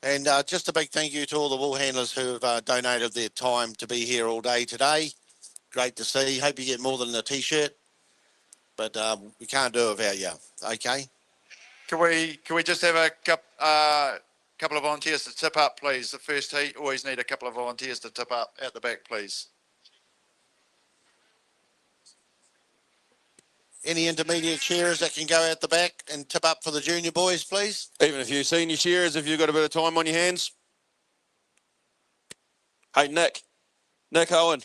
And just a big thank you to all the wool handlers who have donated their time to be here all day today. Great to see. Hope you get more than a T-shirt, but we can't do it without you. Okay. Can we just have a couple of volunteers to tip up, please? The first heat always need a couple of volunteers to tip up at the back, please. Any intermediate shearers that can go out the back and tip up for the junior boys, please? Even if you're senior shearers, if you've got a bit of time on your hands. Hey, Nick Owen,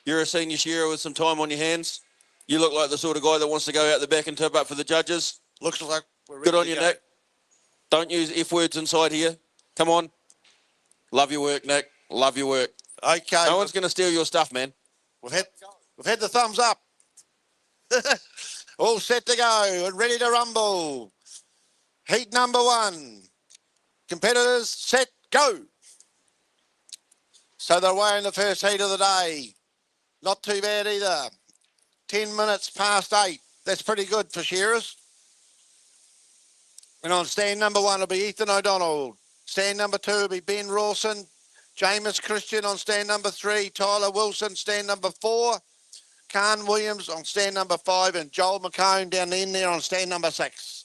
you're a senior shearer with some time on your hands. You look like the sort of guy that wants to go out the back and tip up for the judges. Looks like we're ready. Good on you, Nick. Don't use F words inside here. Come on. Love your work, Nick. Love your work. Okay. No one's going to steal your stuff, man. We've had the thumbs up. All set to go and ready to rumble. Heat number 1. Competitors, set, go. So they're away in the first heat of the day. Not too bad either. 10 minutes past 8. That's pretty good for shearers. And on stand number 1 will be Ethan O'Donnell. Stand number 2 will be Ben Rawson. James Christian on stand number 3. Tyler Wilson, stand number 4. Khan Williams on stand number 5. And Joel McCone down the end there on stand number 6.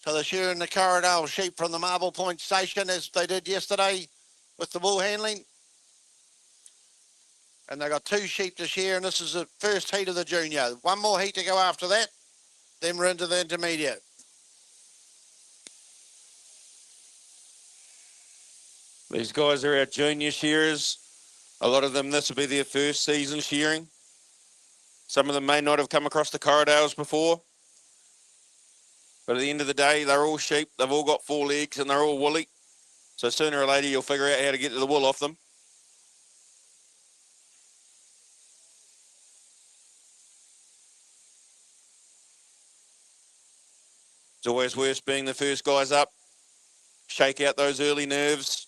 So they're shearing the Corriedale sheep from the Marble Point station as they did yesterday with the wool handling. And they've got 2 sheep to shear, and this is the first heat of the junior. 1 more heat to go after that. Then we're into the intermediate. These guys are our junior shearers. A lot of them, this will be their first season shearing. Some of them may not have come across the Corriedales before. But at the end of the day, they're all sheep. They've all got 4 legs and they're all woolly. So sooner or later, you'll figure out how to get the wool off them. It's always worse being the first guys up. Shake out those early nerves.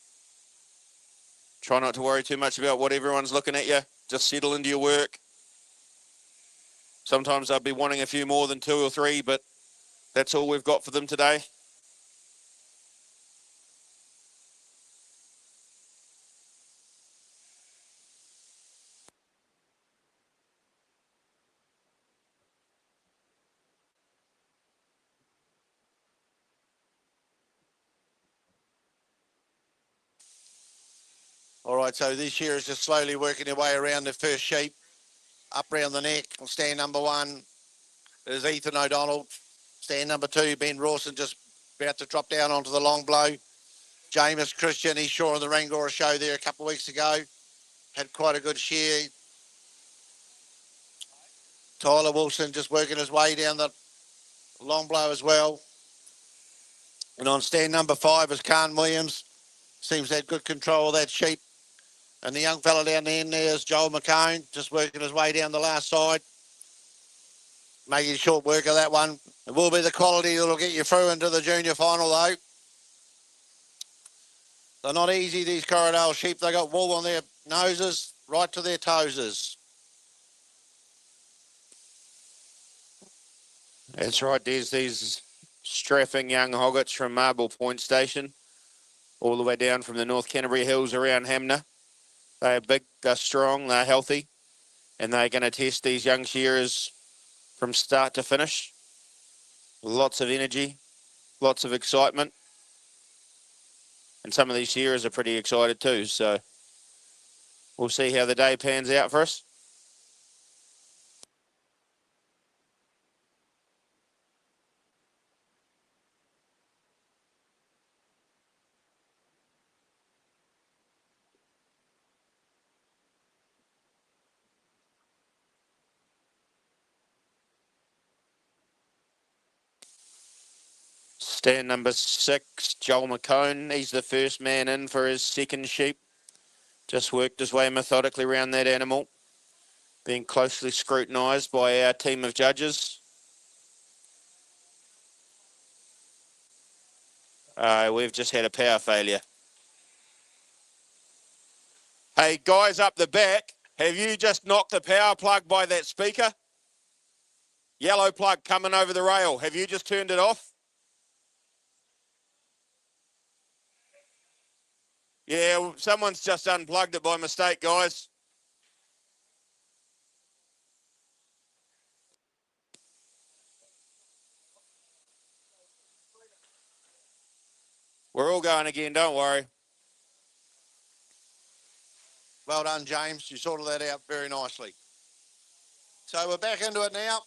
Try not to worry too much about what everyone's looking at you. Just settle into your work. Sometimes they'll be wanting a few more than 2 or 3, but that's all we've got for them today. All right, so this shearers just slowly working their way around the first sheep. Up round the neck on stand number 1 is Ethan O'Donnell. Stand number 2, Ben Rawson, just about to drop down onto the long blow. James Christian, he saw on the Rangora show there a couple of weeks ago. Had quite a good shear. Tyler Wilson just working his way down the long blow as well. And on stand number 5 is Khan Williams. Seems to have good control of that sheep. And the young fella down the end there is Joel McCone, just working his way down the last side. Making short work of that one. It will be the quality that'll get you through into the junior final though. They're not easy, these Corriedale sheep. They got wool on their noses right to their toeses. That's right, there's these strapping young hoggets from Marble Point Station, all the way down from the North Canterbury Hills around Hamner. They're big, they're strong, they're healthy, and they're going to test these young shearers from start to finish. Lots of energy, lots of excitement. And some of these shearers are pretty excited too, so we'll see how the day pans out for us. Stand number 6, Joel McCone. He's the first man in for his second sheep. Just worked his way methodically around that animal, being closely scrutinised by our team of judges. We've just had a power failure. Hey, guys up the back, have you just knocked the power plug by that speaker? Yellow plug coming over the rail. Have you just turned it off? Yeah, someone's just unplugged it by mistake, guys. We're all going again, don't worry. Well done, James. You sorted that out very nicely. So we're back into it now.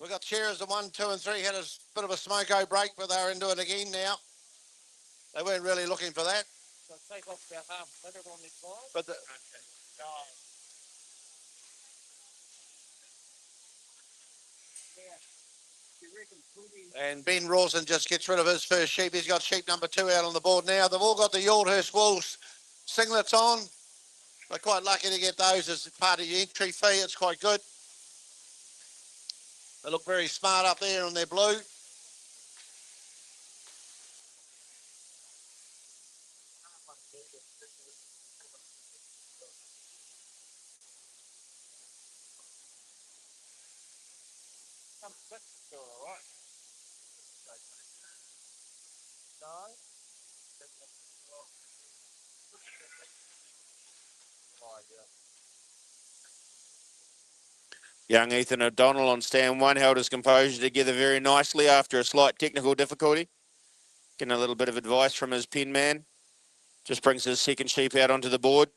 We've got shearers of 1, 2 and 3 had a bit of a smoko break, but they're into it again now. They weren't really looking for that. So take off about half a minute on this line. But the, and Ben Rawson just gets rid of his first sheep. He's got sheep number 2 out on the board now. They've all got the Yaldhurst Wolves singlets on. They're quite lucky to get those as part of your entry fee. It's quite good. They look very smart up there in their blue. Some six, still all right. No. Oh, yeah. Young Ethan O'Donnell on stand 1 held his composure together very nicely after a slight technical difficulty. Getting a little bit of advice from his pen man. Just brings his second sheep out onto the board.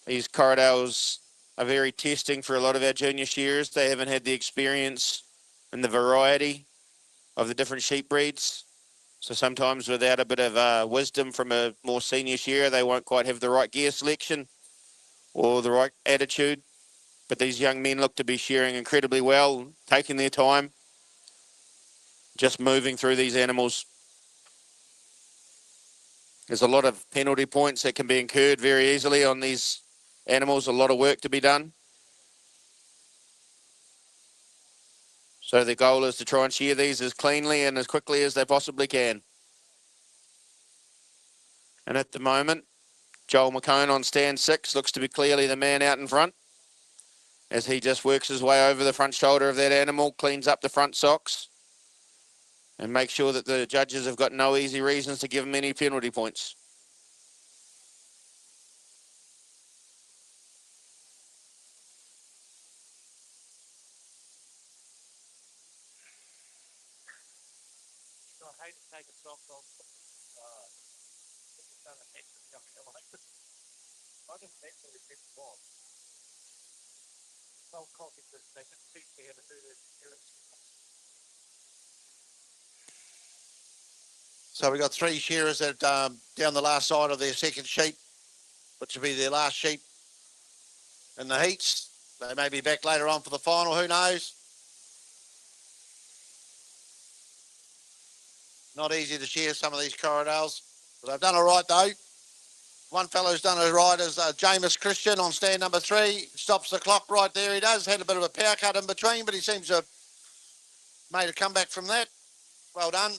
These Corriedales are very testing for a lot of our junior shearers. They haven't had the experience and the variety of the different sheep breeds. So sometimes without a bit of wisdom from a more senior shearer, they won't quite have the right gear selection or the right attitude. But these young men look to be shearing incredibly well, taking their time, just moving through these animals. There's a lot of penalty points that can be incurred very easily on these animals, a lot of work to be done. So the goal is to try and shear these as cleanly and as quickly as they possibly can. And at the moment, Joel McCone on stand 6 looks to be clearly the man out in front as he just works his way over the front shoulder of that animal, cleans up the front socks and makes sure that the judges have got no easy reasons to give him any penalty points. So I hate to take a sock off. I just mentally did the ball. So cocky that they can teach me how to do this. So we've got 3 shearers that down the last side of their second sheep, which will be their last sheep in the heats. They may be back later on for the final, who knows? Not easy to shear some of these Corriedales, but they've done all right though. One fellow's done it right is James Christian on stand number 3. Stops the clock right there. He does. Had a bit of a power cut in between, but he seems to have made a comeback from that. Well done.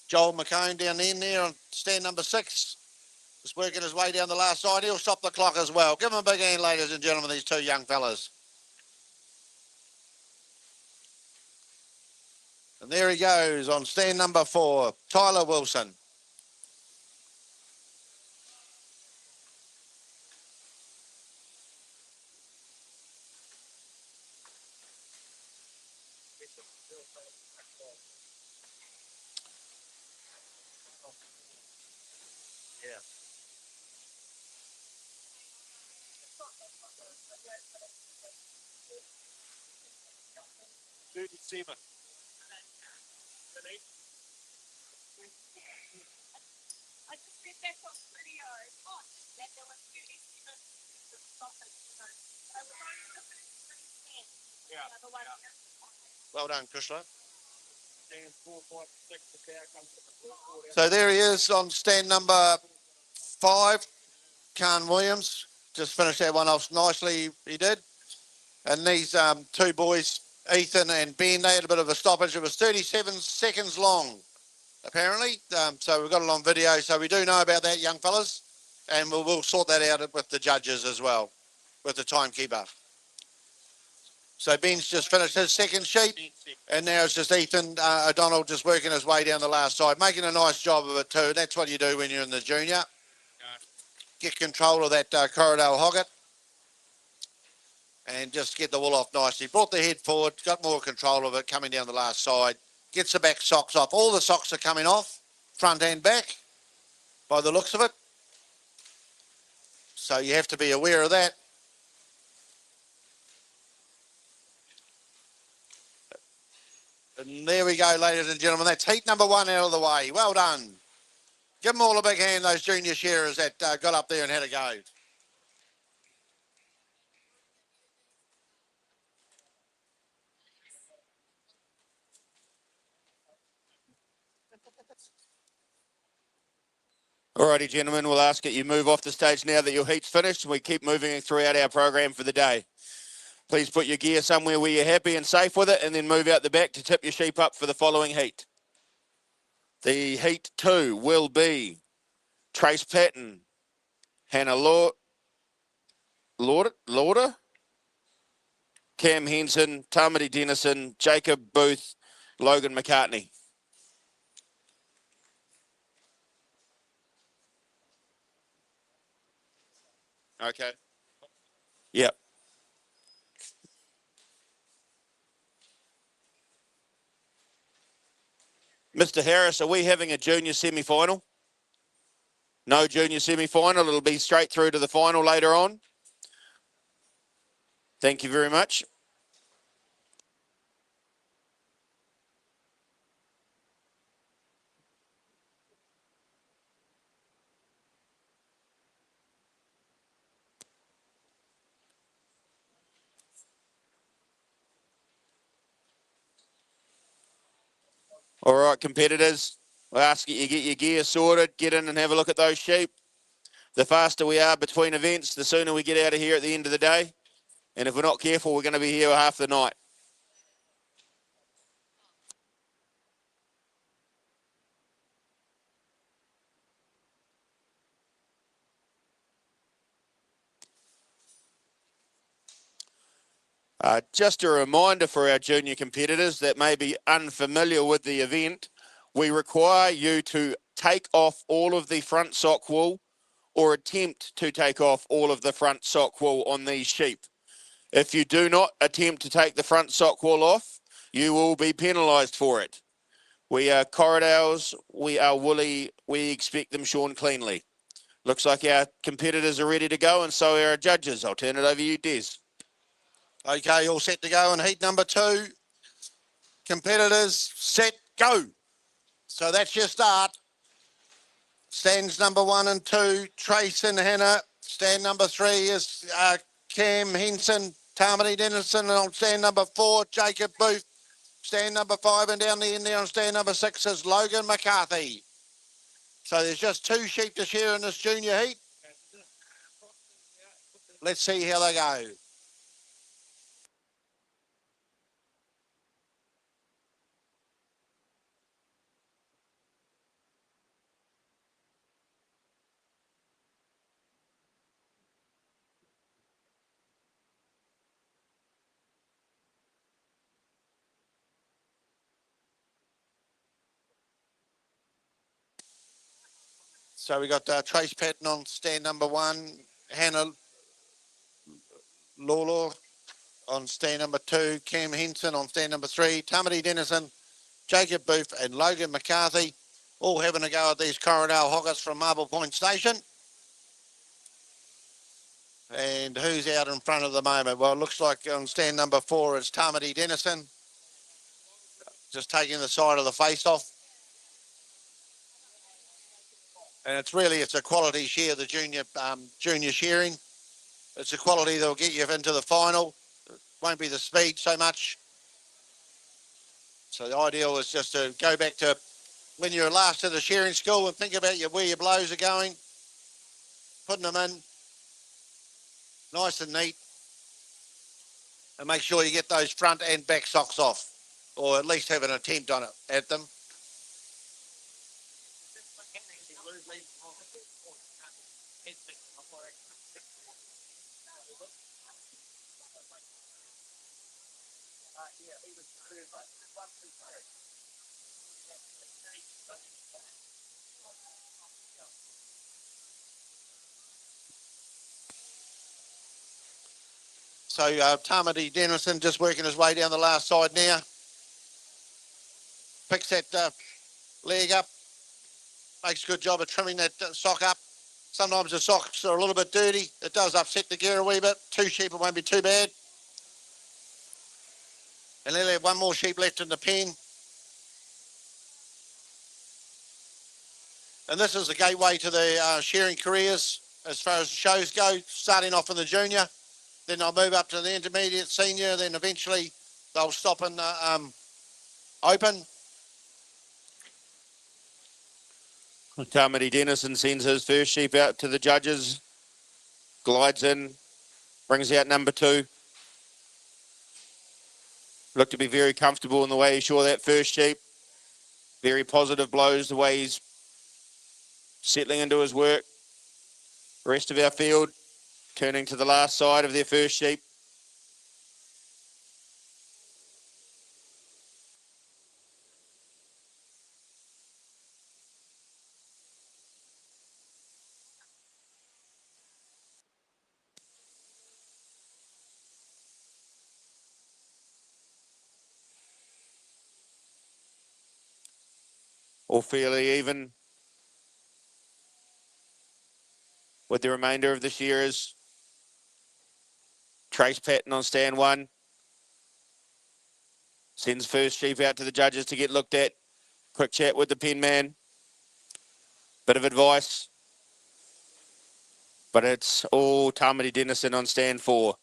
Joel McCone down the end there on stand number 6. Just working his way down the last side. He'll stop the clock as well. Give him a big hand, ladies and gentlemen, these 2 young fellas. And there he goes on stand number 4, Tyler Wilson. Yeah. $37. I just did that on video. Oh, that there was really to stop it. I was only looking at 3 Yeah. The other one. Well done, Chrysler. Stand 4, 5, 6. The cow comes to the fourth. So there he is on stand number 5, Khan Williams. Just finished that one off nicely, he did. And these 2 boys, Ethan and Ben, they had a bit of a stoppage. It was 37 seconds long, apparently. So we've got it on video, so we do know about that, young fellas. And we'll sort that out with the judges as well, with the timekeeper. So Ben's just finished his second sheep, and now it's just Ethan O'Donnell just working his way down the last side, making a nice job of it too. That's what you do when you're in the junior. Get control of that Corriedale Hogget and just get the wool off nicely. Brought the head forward, got more control of it coming down the last side. Gets the back socks off. All the socks are coming off, front and back, by the looks of it. So you have to be aware of that. And there we go, ladies and gentlemen. That's heat number 1 out of the way. Well done. Give them all a big hand, those junior shearers that got up there and had a go. Alrighty, gentlemen, we'll ask that you move off the stage now that your heat's finished, and we keep moving throughout our program for the day. Please put your gear somewhere where you're happy and safe with it, and then move out the back to tip your sheep up for the following heat. The heat 2 will be Trace Patton, Hannah Lauder, Cam Henson, Tamati Dennison, Jacob Booth, Logan McCartney. Okay. Yep. Mr. Harris, are we having a junior semi-final? No junior semi-final. It'll be straight through to the final later on. Thank you very much. All right, competitors, I ask you get your gear sorted, get in and have a look at those sheep. The faster we are between events, the sooner we get out of here at the end of the day. And if we're not careful, we're going to be here half the night. Just a reminder for our junior competitors that may be unfamiliar with the event, we require you to take off all of the front sock wool or attempt to take off all of the front sock wool on these sheep. If you do not attempt to take the front sock wool off, you will be penalised for it. We are Corriedales, we are woolly, we expect them shorn cleanly. Looks like our competitors are ready to go, and so are our judges. I'll turn it over to you, Des. Okay, all set to go in heat number 2. Competitors, set, go. So that's your start. Stands number 1 and 2, Trace and Hannah. Stand number 3 is Cam Henson, Tamati Dennison. And on stand number 4, Jacob Booth. Stand number 5 and down the end there on stand number 6 is Logan McCarthy. So there's just 2 sheep to shear in this junior heat. Let's see how they go. So we got Trace Patton on stand number 1, Hannah Lawlaw on stand number 2, Cam Henson on stand number 3, Tamati Dennison, Jacob Booth and Logan McCarthy, all having a go at these Corriedale Hoggets from Marble Point Station. And who's out in front at the moment? Well, it looks like on stand number 4 is Tamati Dennison, just taking the side of the face off. And it's a quality shear, the junior shearing. It's a quality that'll get you into the final. It won't be the speed so much. So the ideal is just to go back to when you're last at the shearing school and think about where your blows are going, putting them in nice and neat, and make sure you get those front and back socks off, or at least have an attempt on it at them. Yeah, he was third, like, 1, 2, 3. So Tamati Dennison just working his way down the last side now. Picks that leg up. Makes a good job of trimming that sock up. Sometimes the socks are a little bit dirty. It does upset the gear a wee bit. 2 sheep, it won't be too bad. And then they have 1 more sheep left in the pen. And this is the gateway to the shearing careers as far as the shows go, starting off in the junior. Then they'll move up to the intermediate, senior, then eventually they'll stop in the open. Tamati Dennison sends his first sheep out to the judges, glides in, brings out number 2. Looked to be very comfortable in the way he shore that first sheep. Very positive blows, the way he's settling into his work. Rest of our field turning to the last side of their first sheep. All fairly even with the remainder of the shearers. Trace Patton on stand 1. Sends first sheep out to the judges to get looked at. Quick chat with the pen man. Bit of advice. But it's all Tamati Dennison on stand 4.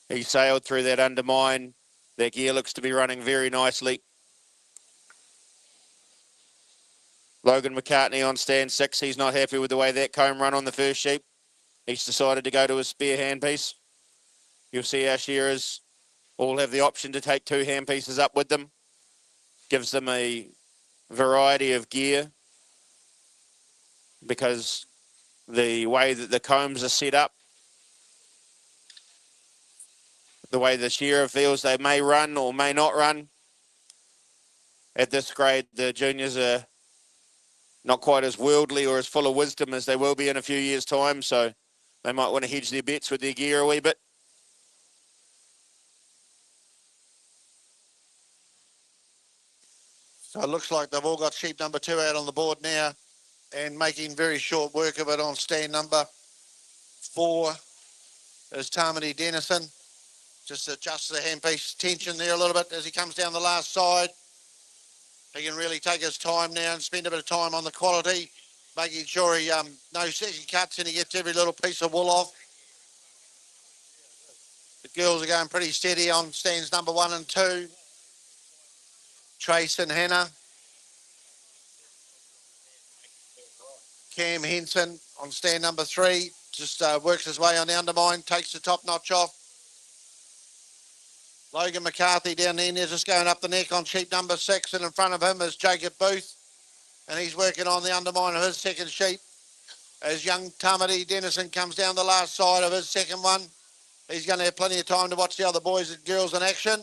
He sailed through that undermine. That gear looks to be running very nicely. Logan McCartney on stand 6. He's not happy with the way that comb run on the first sheep. He's decided to go to his spare handpiece. You'll see our shearers all have the option to take 2 handpieces up with them. Gives them a variety of gear because the way that the combs are set up, the way the shearer feels they may run or may not run. At this grade, the juniors are not quite as worldly or as full of wisdom as they will be in a few years' time, so they might want to hedge their bets with their gear a wee bit. So it looks like they've all got sheep number 2 out on the board now and making very short work of it on stand number 4 is Tamati Dennison. Just adjusts the handpiece tension there a little bit as he comes down the last side. He can really take his time now and spend a bit of time on the quality, making sure he no second cuts and he gets every little piece of wool off. The girls are going pretty steady on stands number 1 and 2. Trace and Hannah. Cam Henson on stand number 3. Just works his way on the undermine, takes the top notch off. Logan McCarthy down there, just going up the neck on sheep number 6, and in front of him is Jacob Booth, and he's working on the undermine of his second sheep. As young Tamati Dennison comes down the last side of his second one, he's going to have plenty of time to watch the other boys and girls in action.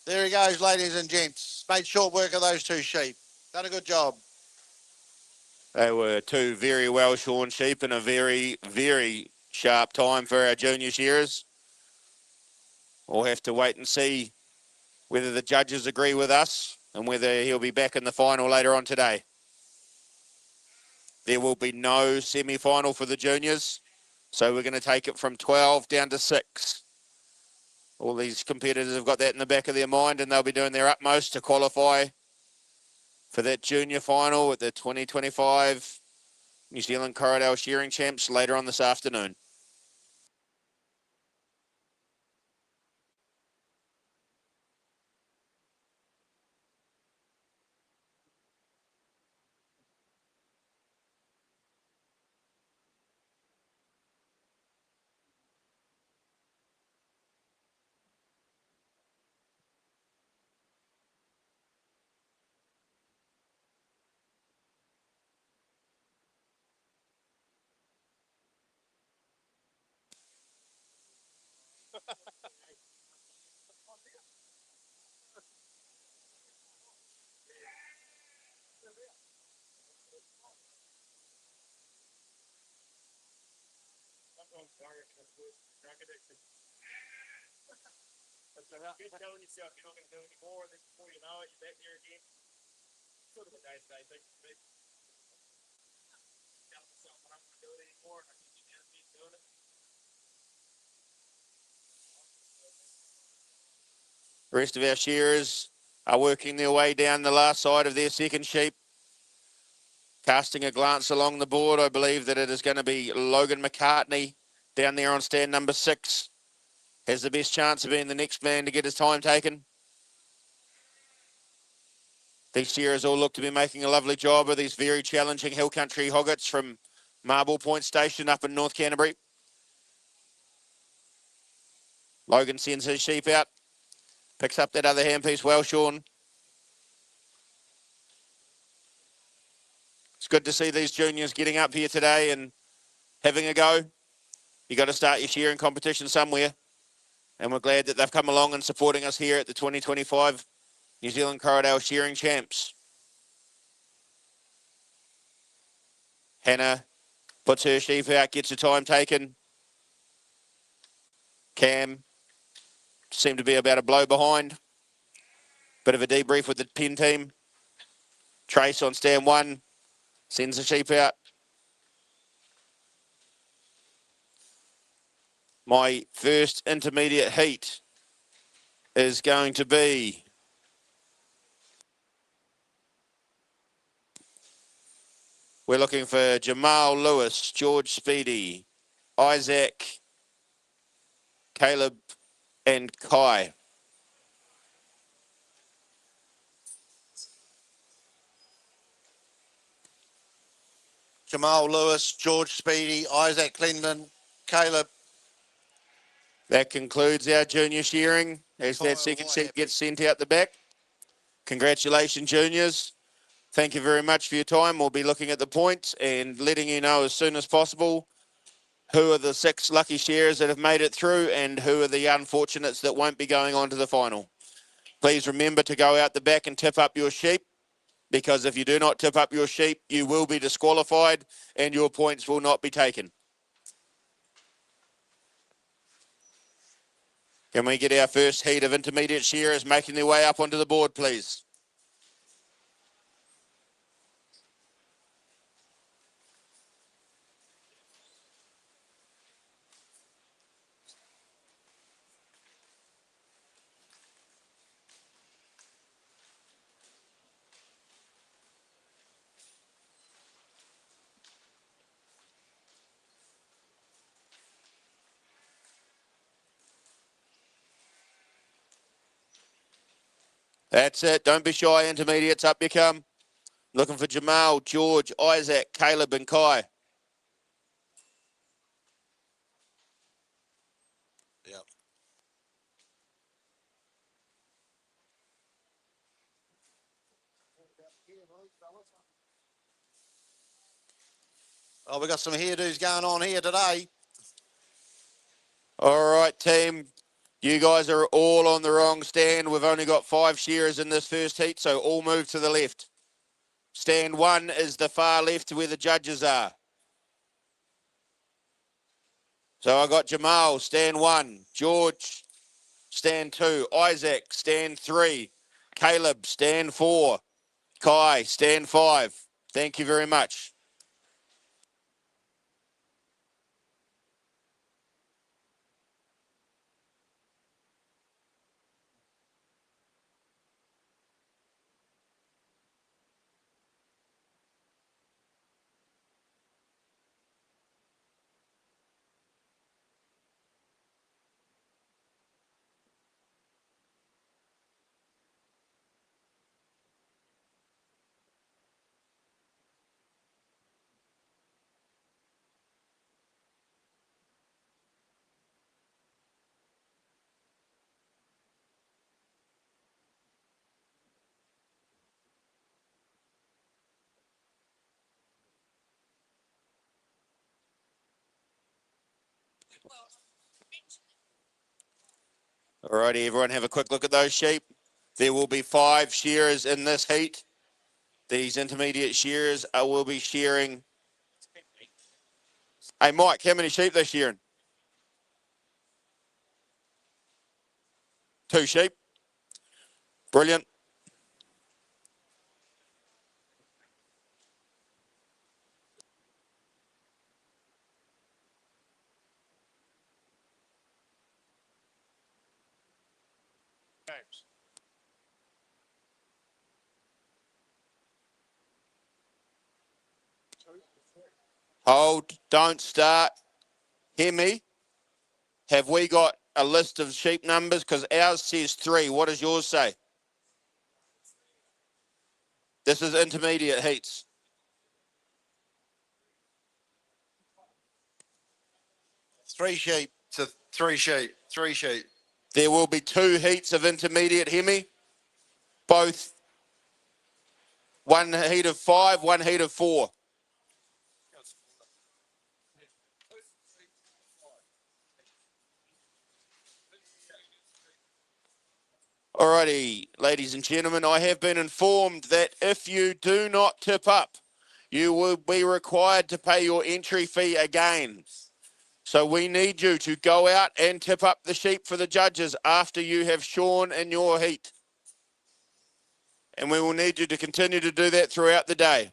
There he goes, ladies and gents. Made short work of those 2 sheep. Done a good job. They were 2 very well shorn sheep in a very, very sharp time for our junior shearers. We'll have to wait and see whether the judges agree with us and whether he'll be back in the final later on today. There will be no semi-final for the juniors, so we're going to take it from 12 down to 6. All these competitors have got that in the back of their mind, and they'll be doing their utmost to qualify for that junior final at the 2025 New Zealand Corriedale Shearing Champs later on this afternoon. I'm sorry. You're telling yourself you're not going to do any more, and then before you know it, you're back there again. Sort of a day-to-day thing for me. Telling myself I'm not going to do it anymore, and I keep down and doing it. The rest of our shearers are working their way down the last side of their second sheep. Casting a glance along the board, I believe that it is going to be Logan McCartney down there on stand number 6. Has the best chance of being the next man to get his time taken. These shearers all look to be making a lovely job of these very challenging hill country hoggets from Marble Point Station up in North Canterbury. Logan sends his sheep out. Picks up that other handpiece well, Sean. It's good to see these juniors getting up here today and having a go. You got to start your shearing competition somewhere. And we're glad that they've come along and supporting us here at the 2025 New Zealand Corriedale Shearing Champs. Hannah puts her sheep out, gets her time taken. Cam seemed to be about a blow behind. Bit of a debrief with the pen team. Trace on stand 1 sends the sheep out. My first intermediate heat is going to be we're looking for Jamal Lewis, George Speedy, Isaac, Caleb, and Kai. Jamal Lewis, George Speedy, Isaac Clendon, Caleb. That concludes our junior shearing as that second sheep gets sent out the back. Congratulations, juniors. Thank you very much for your time. We'll be looking at the points and letting you know as soon as possible who are the 6 lucky shearers that have made it through and who are the unfortunates that won't be going on to the final. Please remember to go out the back and tip up your sheep, because if you do not tip up your sheep, you will be disqualified and your points will not be taken. Can we get our first heat of intermediate shearers making their way up onto the board, please? That's it. Don't be shy, intermediates. Up you come. Looking for Jamal, George, Isaac, Caleb, and Kai. Yep. Oh, we got some hairdos going on here today. All right, team. You guys are all on the wrong stand. We've only got 5 shearers in this first heat, so all move to the left. Stand 1 is the far left where the judges are. So I got Jamal, stand 1. George, stand 2. Isaac, stand 3. Caleb, stand 4. Kai, stand 5. Thank you very much. All righty, everyone have a quick look at those sheep. There will be 5 shearers in this heat. These intermediate shearers will be shearing. Hey, Mike, how many sheep they shearing? 2 sheep. Brilliant. Hold, don't start. Hear me? Have we got a list of sheep numbers? Because ours says 3. What does yours say? This is intermediate heats. Three sheep. So 3 sheep, 3 sheep. There will be 2 heats of intermediate, hear me? Both 1 heat of 5, 1 heat of 4. Alrighty, ladies and gentlemen, I have been informed that if you do not tip up, you will be required to pay your entry fee again. So we need you to go out and tip up the sheep for the judges after you have shorn in your heat. And we will need you to continue to do that throughout the day.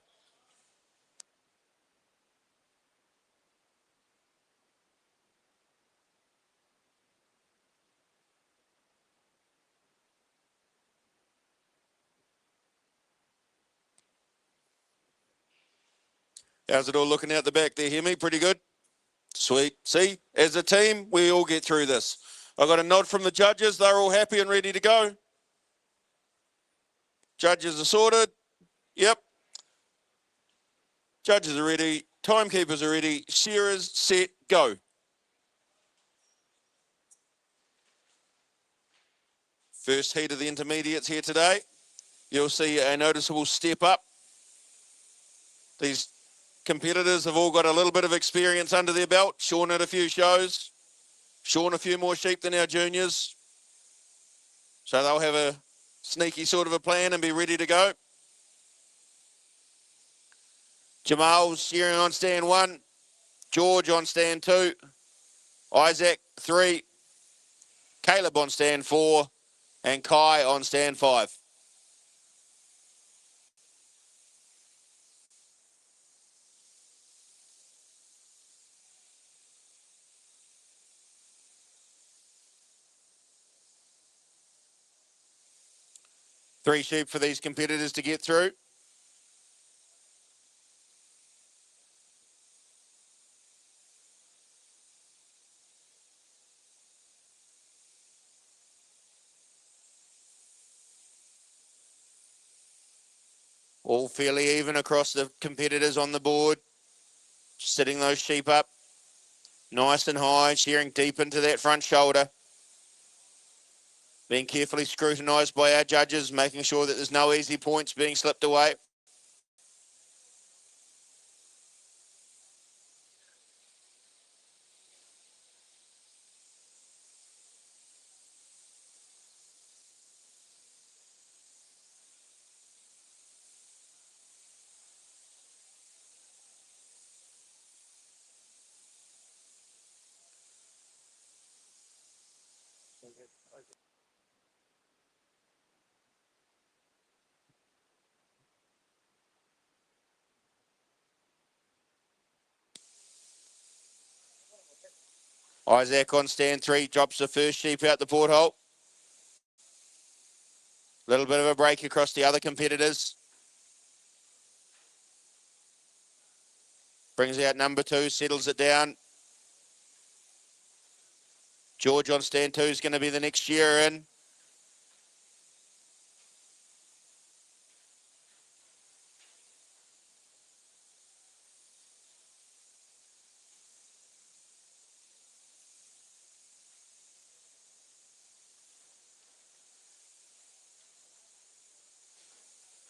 How's it all looking out the back there? Hear me? Pretty good? Sweet. See, as a team, we all get through this. I got a nod from the judges. They're all happy and ready to go. Judges are sorted. Yep. Judges are ready. Timekeepers are ready. Shearers, set, go. First heat of the intermediates here today. You'll see a noticeable step up. These competitors have all got a little bit of experience under their belt, shorn at a few shows, shorn a few more sheep than our juniors. So they'll have a sneaky sort of a plan and be ready to go. Jamal's shearing on stand 1. George on stand 2. Isaac 3. Caleb on stand 4. And Kai on stand 5. Three sheep for these competitors to get through. All fairly even across the competitors on the board. Sitting those sheep up nice and high, shearing deep into that front shoulder. Being carefully scrutinised by our judges, making sure that there's no easy points being slipped away. Isaac on stand 3, drops the first sheep out the porthole. Little bit of a break across the other competitors. Brings out number 2, settles it down. George on stand 2 is going to be the next shearer in.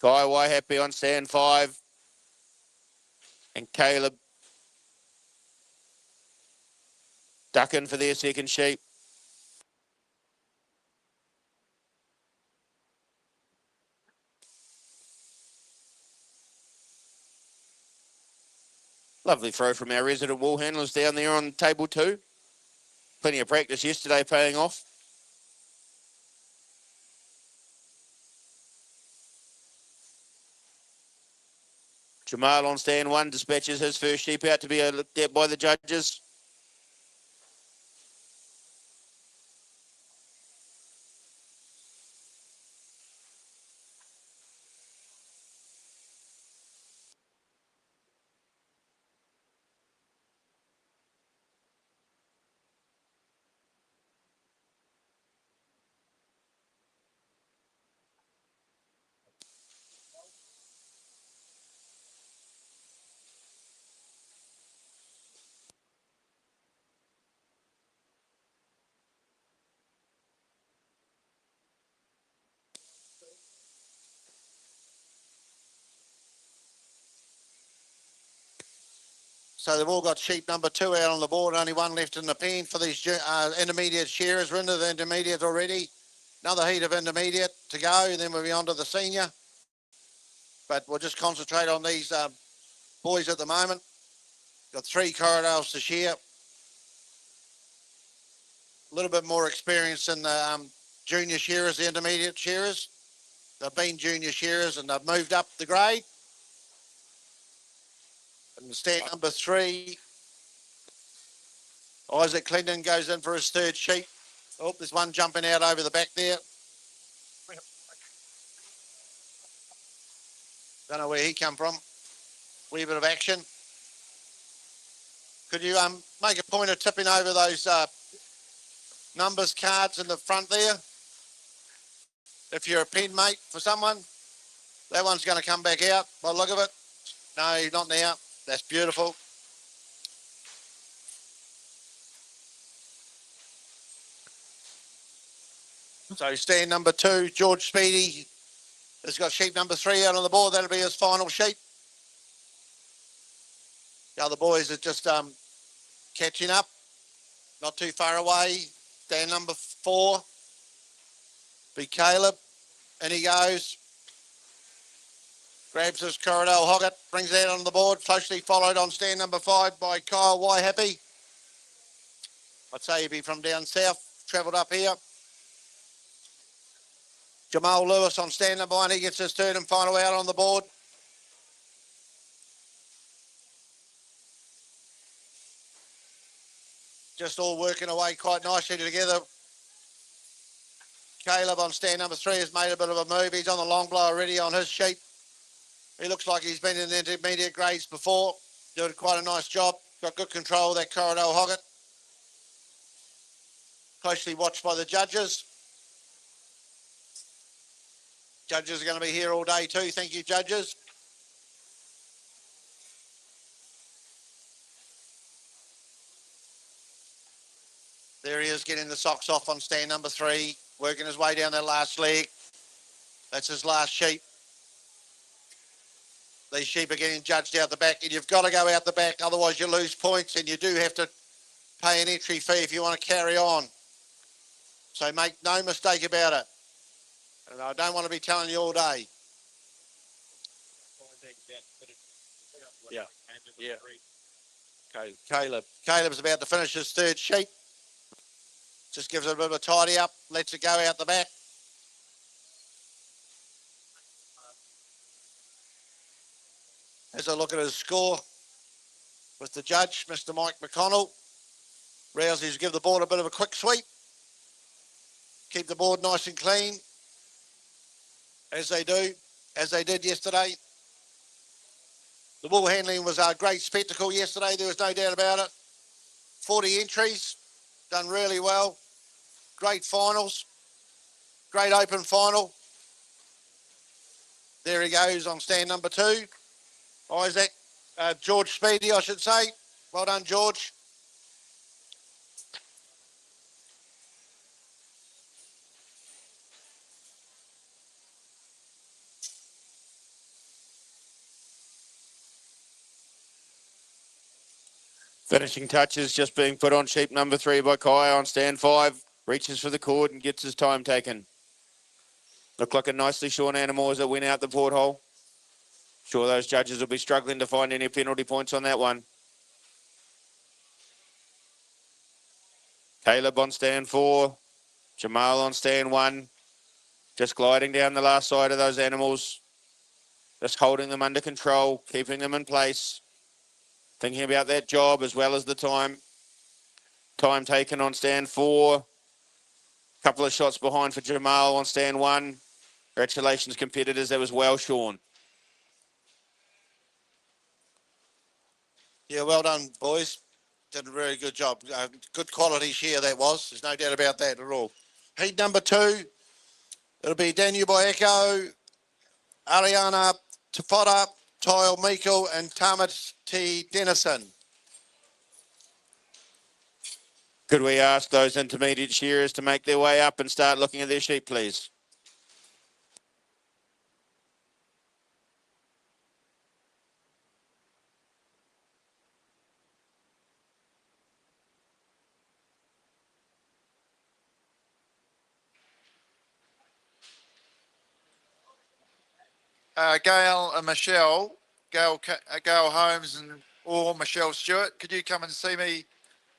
Kai Waihappy on stand 5. And Caleb ducking for their second sheep. Lovely throw from our resident wool handlers down there on table 2. Plenty of practice yesterday paying off. Jamal on stand 1 dispatches his first sheep out to be looked at by the judges. So they've all got sheep number 2 out on the board. Only one left in the pen for these intermediate shearers. We're into the intermediate already. Another heat of intermediate to go. Then we'll be on to the senior. But we'll just concentrate on these boys at the moment. Got 3 Corriedales to shear. A little bit more experience than the junior shearers, the intermediate shearers. They've been junior shearers and they've moved up the grade. And stand number 3, Isaac Clinton goes in for his 3rd sheep. Oh, there's one jumping out over the back there. Don't know where he come from. Wee bit of action. Could you make a point of tipping over those numbers cards in the front there? If you're a pen mate for someone, that one's going to come back out by the look of it. No, not now. That's beautiful. So stand number 2, George Speedy, has got sheep number 3 out on the board. That'll be his final sheep. The other boys are just catching up, not too far away. Stand number 4, be Caleb. And he goes, grabs his Corriedale Hoggett, brings that on the board, closely followed on stand number 5 by Kyle Waihappy. I'd say he'd be from down south, travelled up here. Jamal Lewis on stand number 1, he gets his 3rd and final out on the board. Just all working away quite nicely together. Caleb on stand number 3 has made a bit of a move. He's on the long blow already on his sheep. He looks like he's been in the intermediate grades before. Doing quite a nice job. Got good control of that Corriedale Hoggett. Closely watched by the judges. Judges are going to be here all day too. Thank you, judges. There he is getting the socks off on stand number 3. Working his way down that last leg. That's his last sheep. These sheep are getting judged out the back, and you've got to go out the back, otherwise you lose points, and you do have to pay an entry fee if you want to carry on. So make no mistake about it. And I don't want to be telling you all day. Yeah. Yeah. Caleb's about to finish his 3rd sheep. Just gives it a bit of a tidy up, lets it go out the back. Has a look at his score with the judge, Mr. Mike McConnell. Rousey's give the board a bit of a quick sweep. Keep the board nice and clean, as they do, as they did yesterday. The bull handling was a great spectacle yesterday, there was no doubt about it. 40 entries, done really well. Great finals, great open final. There he goes on stand number 2. Isaac, George Speedy, I should say. Well done, George. Finishing touches just being put on sheep number 3 by Kai on stand 5. Reaches for the cord and gets his time taken. Looked like a nicely shorn animal as it went out the porthole. Sure, those judges will be struggling to find any penalty points on that one. Caleb on stand 4. Jamal on stand 1. Just gliding down the last side of those animals. Just holding them under control, keeping them in place, thinking about that job as well as the time. Time taken on stand 4. Couple of shots behind for Jamal on stand 1. Congratulations, competitors. That was well, Sean. Yeah, well done, boys. Did a very good job. Good quality shear that was. There's no doubt about that at all. Heat number 2. It'll be Daniel Boyeko, Ariana Tafota, Tyle Meikle, and Tamati Dennison. Could we ask those intermediate shearers to make their way up and start looking at their sheep, please? Gail and Michelle, Gail Holmes or Michelle Stewart, could you come and see me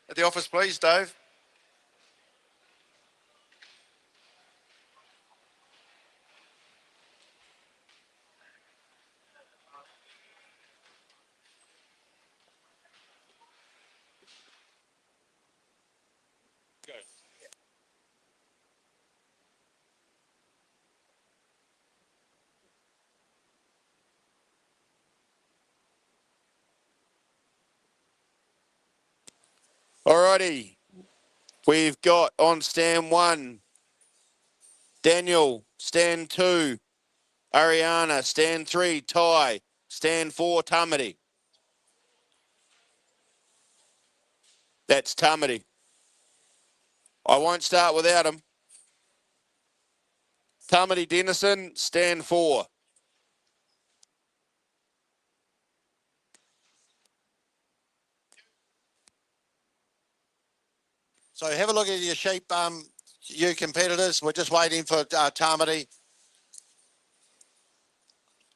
at the office, please, Dave? Alrighty. We've got on stand 1, Daniel, stand 2, Ariana, stand 3, Ty, stand 4, Tamati. That's Tamati. I won't start without him. Tamati Dennison, stand 4. So have a look at your sheep, you competitors. We're just waiting for Tamati.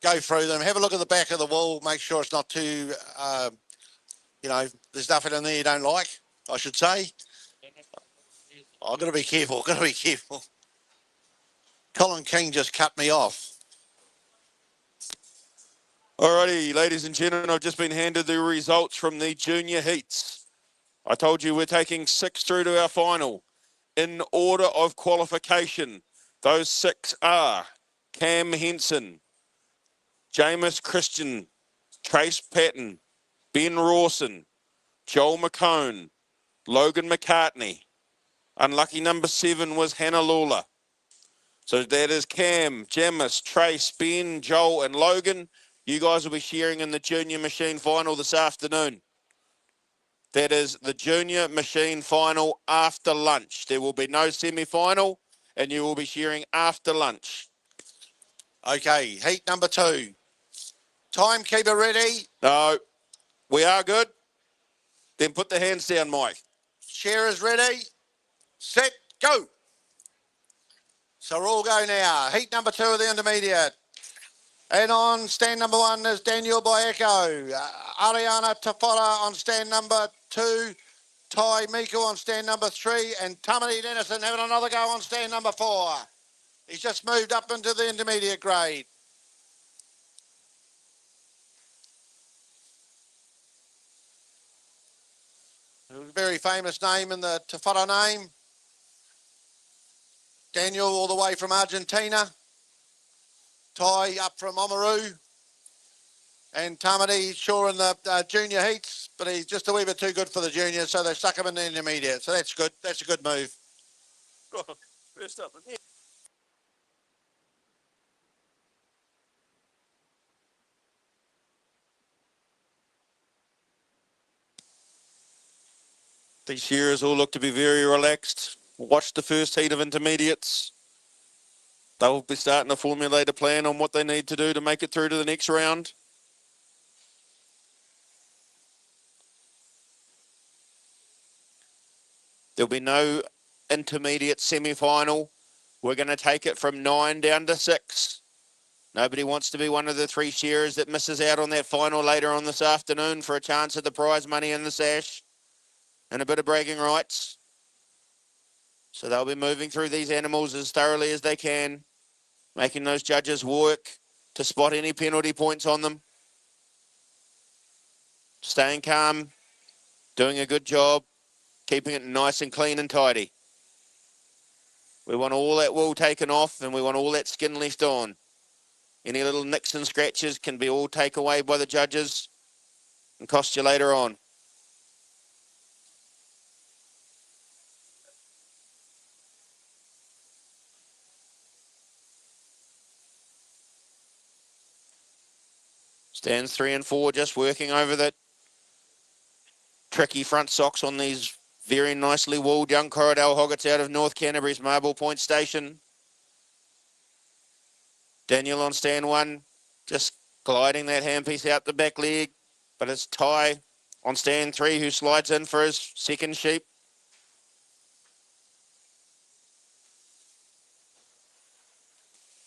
Go through them. Have a look at the back of the wall. Make sure it's not too, there's nothing in there you don't like, I should say. I've got to be careful. Got to be careful. Colin King just cut me off. Alrighty, ladies and gentlemen, I've just been handed the results from the junior heats. I told you we're taking 6 through to our final. In order of qualification, those 6 are Cam Henson, Jameis Christian, Trace Patton, Ben Rawson, Joel McCone, Logan McCartney. Unlucky number 7 was Hannah Lawler. So that is Cam, Jameis, Trace, Ben, Joel, and Logan. You guys will be sharing in the junior machine final this afternoon. That is the junior machine final after lunch. There will be no semi-final, and you will be sharing after lunch. Okay, heat number 2. Timekeeper ready. No, we are good. Then put the hands down, Mike. Shearers ready. Set, go. So we'll all go now. Heat number 2 of the intermediate. And on stand number 1 is Daniel Boyeko. Ariana Tafota on stand number 2. Ty Meikle on stand number 3. And Tamati Dennison having another go on stand number 4. He's just moved up into the intermediate grade. A very famous name in the Tafota name. Daniel all the way from Argentina. Ty up from Oamaru. And Tamati sure in the junior heats, but he's just a wee bit too good for the junior, so they stuck him in the intermediate. So that's good. That's a good move. First up. These shearers all look to be very relaxed. Watch the first heat of intermediates. They'll be starting to formulate a plan on what they need to do to make it through to the next round. There'll be no intermediate semi-final. We're going to take it from 9 down to 6. Nobody wants to be one of the 3 shearers that misses out on that final later on this afternoon for a chance at the prize money in the sash and a bit of bragging rights. So they'll be moving through these animals as thoroughly as they can, making those judges work to spot any penalty points on them. Staying calm, doing a good job, keeping it nice and clean and tidy. We want all that wool taken off and we want all that skin left on. Any little nicks and scratches can be all taken away by the judges and cost you later on. Stands 3 and 4 just working over that tricky front socks on these very nicely wooled young Corriedale Hoggets out of North Canterbury's Marble Point Station. Daniel on stand 1, just gliding that handpiece out the back leg, but it's Ty on stand 3 who slides in for his second sheep.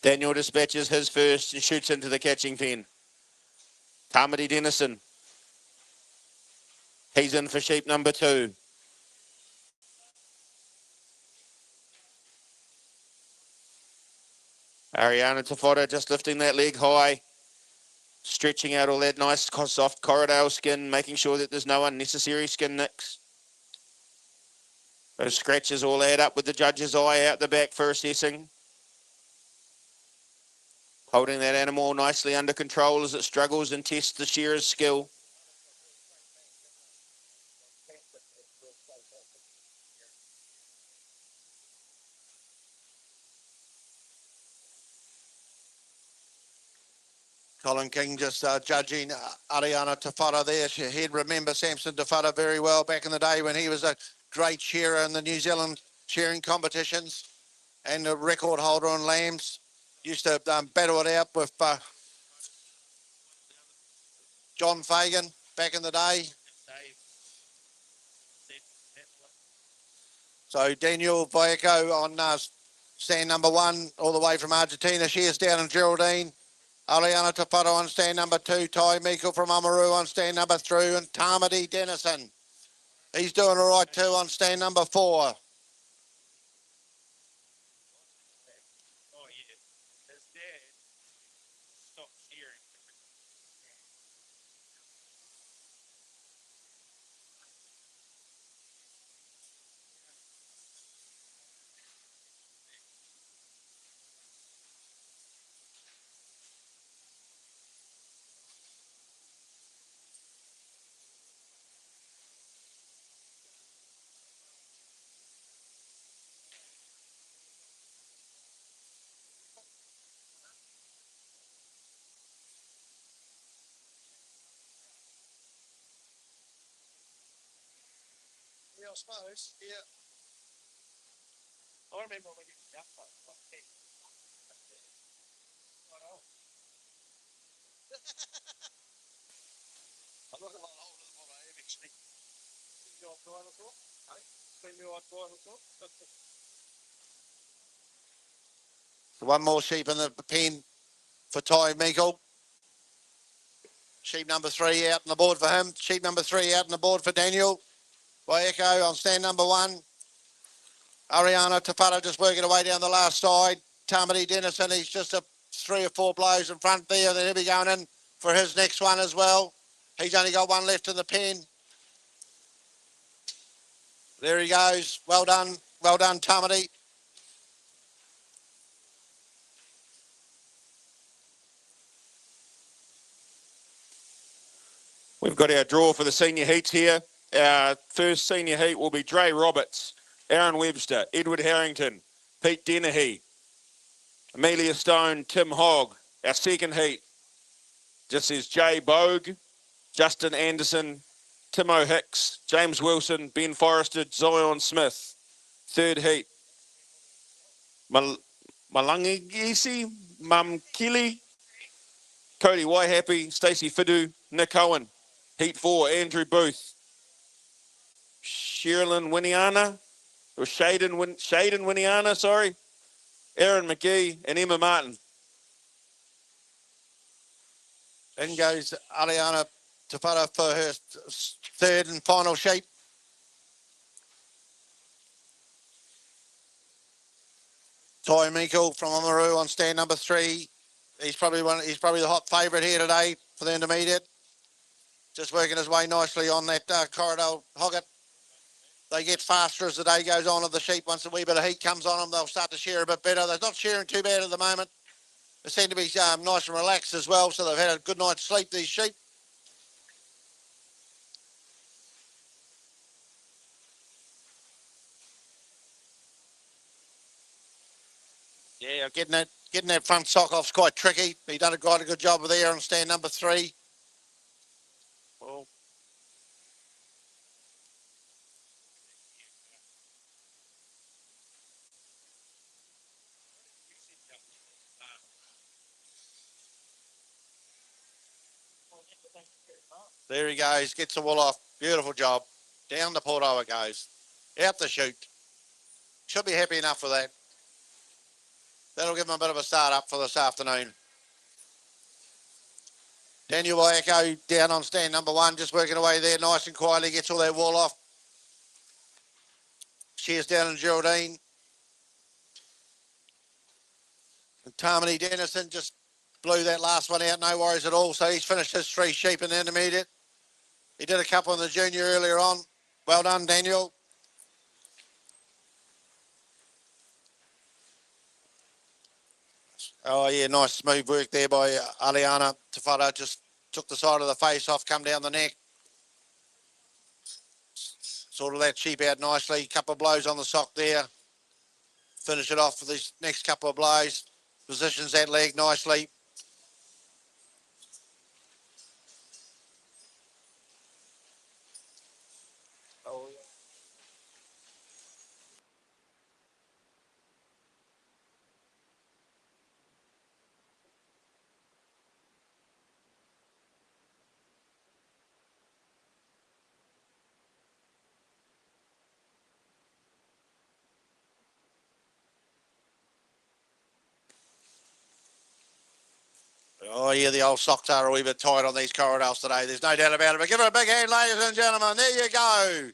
Daniel dispatches his first and shoots into the catching pen. Tamati Dennison. He's in for sheep number 2. Ariana Tafota just lifting that leg high, stretching out all that nice soft Corriedale skin, making sure that there's no unnecessary skin nicks. Those scratches all add up with the judge's eye out the back for assessing. Holding that animal nicely under control as it struggles and tests the shearer's skill. Colin King just judging Ariana Tafara there. He'd remember Samson Tafara very well back in the day when he was a great shearer in the New Zealand shearing competitions and a record holder on lambs. Used to battle it out with John Fagan back in the day. So Daniel Vallejo on stand number 1 all the way from Argentina. She is down in Geraldine. Ariana Tafara on stand number 2. Ty Meikle from Oamaru on stand number 3. And Tamati Dennison. He's doing all right too on stand number 4. Oh, yeah. His dad stopped shearing. Yeah, I suppose. Yeah. I remember when we did the upload. I'm not a lot older than what I am actually. Been your dinosaur? Hey? Been your dinosaur? So one more sheep in the pen for Ty Meikle. Sheep number 3 out on the board for him. Sheep number 3 out on the board for Daniel Vallejo on stand number 1. Ariana Tafara just working away down the last side. Tamati Dennison, he's just a 3 or 4 blows in front there. Then he'll be going in for his next one as well. He's only got one left in the pen. There he goes. Well done. Well done, Tamati. We've got our draw for the senior heats here. Our first senior heat will be Dre Roberts, Aaron Webster, Edward Harrington, Pete Dennehy, Amelia Stone, Tim Hogg. Our second heat just says Jay Bogue, Justin Anderson, Timo Hicks, James Wilson, Ben Forrester, Zion Smith. Third heat, Malangisi, Mum Kelly, Cody Waihappy, Stacey Fidu, Nick Owen. Heat 4, Andrew Booth, Sherilyn Winiana, or Shaden Winiana, sorry, Aaron McGee, and Emma Martin. In goes Ariana Tafara for her third and final sheep. Ty Meikle from Oamaru on stand number 3. He's probably the hot favourite here today for the intermediate. Just working his way nicely on that Corriedale Hogget. They get faster as the day goes on of the sheep. Once a wee bit of heat comes on them, they'll start to shear a bit better. They're not shearing too bad at the moment. They seem to be nice and relaxed as well, so they've had a good night's sleep, these sheep. Yeah, getting that front sock off's quite tricky. He done quite a good job there on stand number 3. Well, there he goes, gets the wool off. Beautiful job. Down the Porto it goes. Out the chute. Should be happy enough with that. That'll give him a bit of a start up for this afternoon. Daniel Waiako down on stand number 1, just working away there nice and quietly, gets all that wool off. Shears down in Geraldine. And Tarmany Dennison just blew that last one out, no worries at all. So he's finished his 3 sheep in the intermediate. He did a couple in the junior earlier on. Well done, Daniel. Oh, yeah, nice smooth work there by Aliana Tafara. Just took the side of the face off, come down the neck. Sorted that sheep out nicely. Couple of blows on the sock there. Finish it off for these next couple of blows. Positions that leg nicely. Oh, yeah, the old socks are a wee bit tight on these Corriedales today. There's no doubt about it. But give it a big hand, ladies and gentlemen. There you go.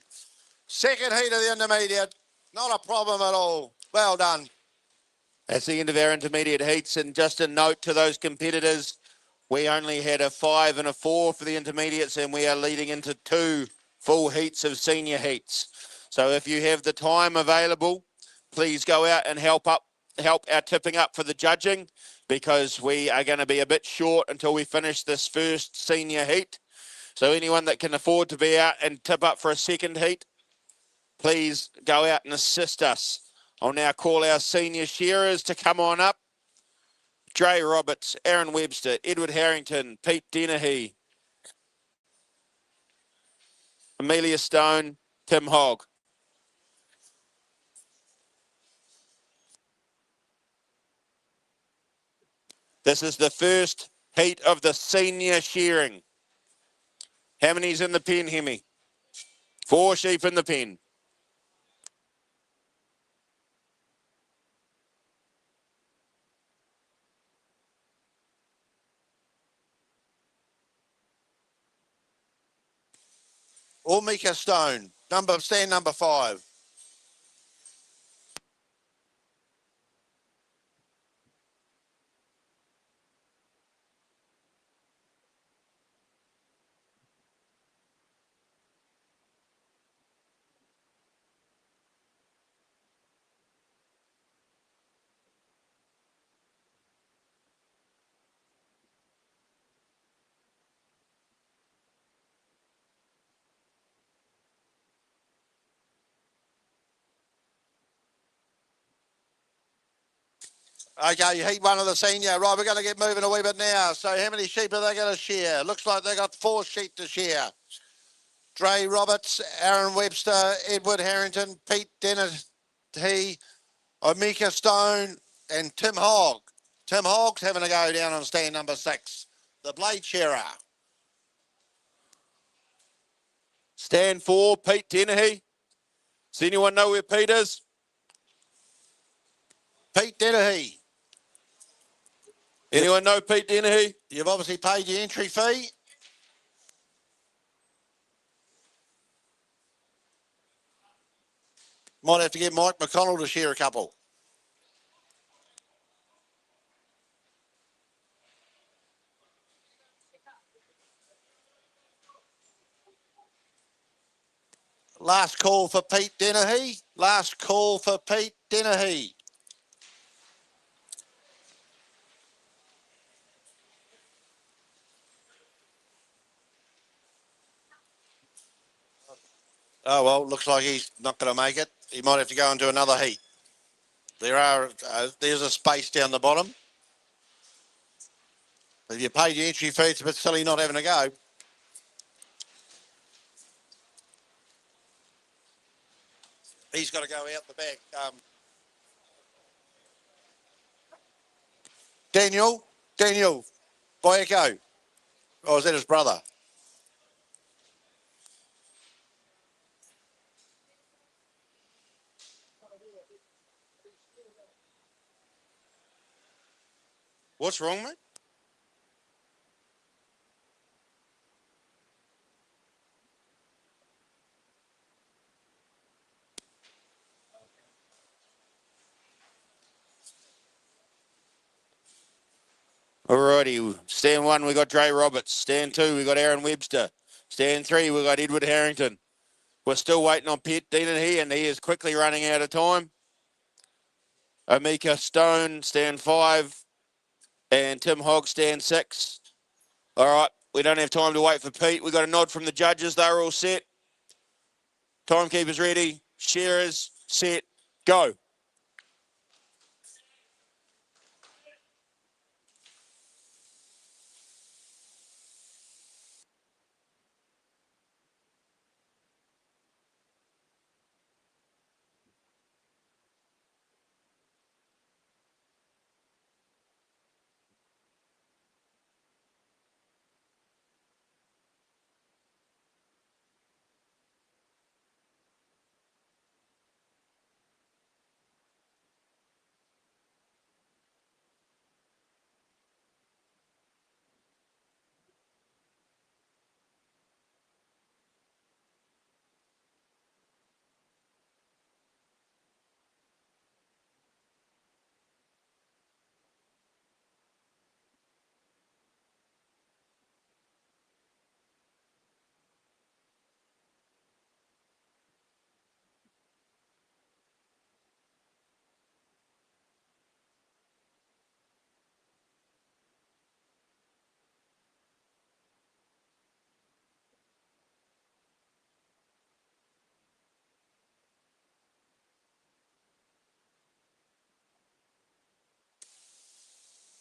Second heat of the intermediate. Not a problem at all. Well done. That's the end of our intermediate heats. And just a note to those competitors, we only had a 5 and a 4 for the intermediates, and we are leading into 2 full heats of senior heats. So if you have the time available, please go out and help our tipping up for the judging, because we are going to be a bit short until we finish this first senior heat. So anyone that can afford to be out and tip up for a second heat, please go out and assist us. I'll now call our senior shearers to come on up. Dre Roberts, Aaron Webster, Edward Harrington, Pete Dennehy, Amelia Stone, Tim Hogg. This is the first heat of the senior shearing. How many's in the pen, Hemi? 4 sheep in the pen. Or Mika Stone, stand number 5. Okay, heat 1 of the senior. Right, we're going to get moving a wee bit now. So how many sheep are they going to shear? Looks like they got 4 sheep to shear. Dre Roberts, Aaron Webster, Edward Harrington, Pete Dennehy, Mika Stone, and Tim Hogg. Tim Hogg's having a go down on stand number 6. The blade shearer. Stand 4, Pete Dennehy. Does anyone know where Pete is? Pete Dennehy. Anyone know Pete Dennehy? You've obviously paid your entry fee. Might have to get Mike McConnell to share a couple. Last call for Pete Dennehy. Last call for Pete Dennehy. Oh, well, looks like he's not going to make it. He might have to go into another heat. There's a space down the bottom. If you paid your entry fee, it's a bit silly not having a go. He's got to go out the back. Daniel, by a go. Or is that his brother? What's wrong, mate? Alrighty, stand 1, we got Dre Roberts. Stand 2, we got Aaron Webster. Stand 3, we got Edward Harrington. We're still waiting on Pete Dennehy, and he is quickly running out of time. Amika Stone, stand 5, and Tim Hogg, stand 6. All right, we don't have time to wait for Pete. We got a nod from the judges. They're all set. Timekeepers ready. Shearers set. Go.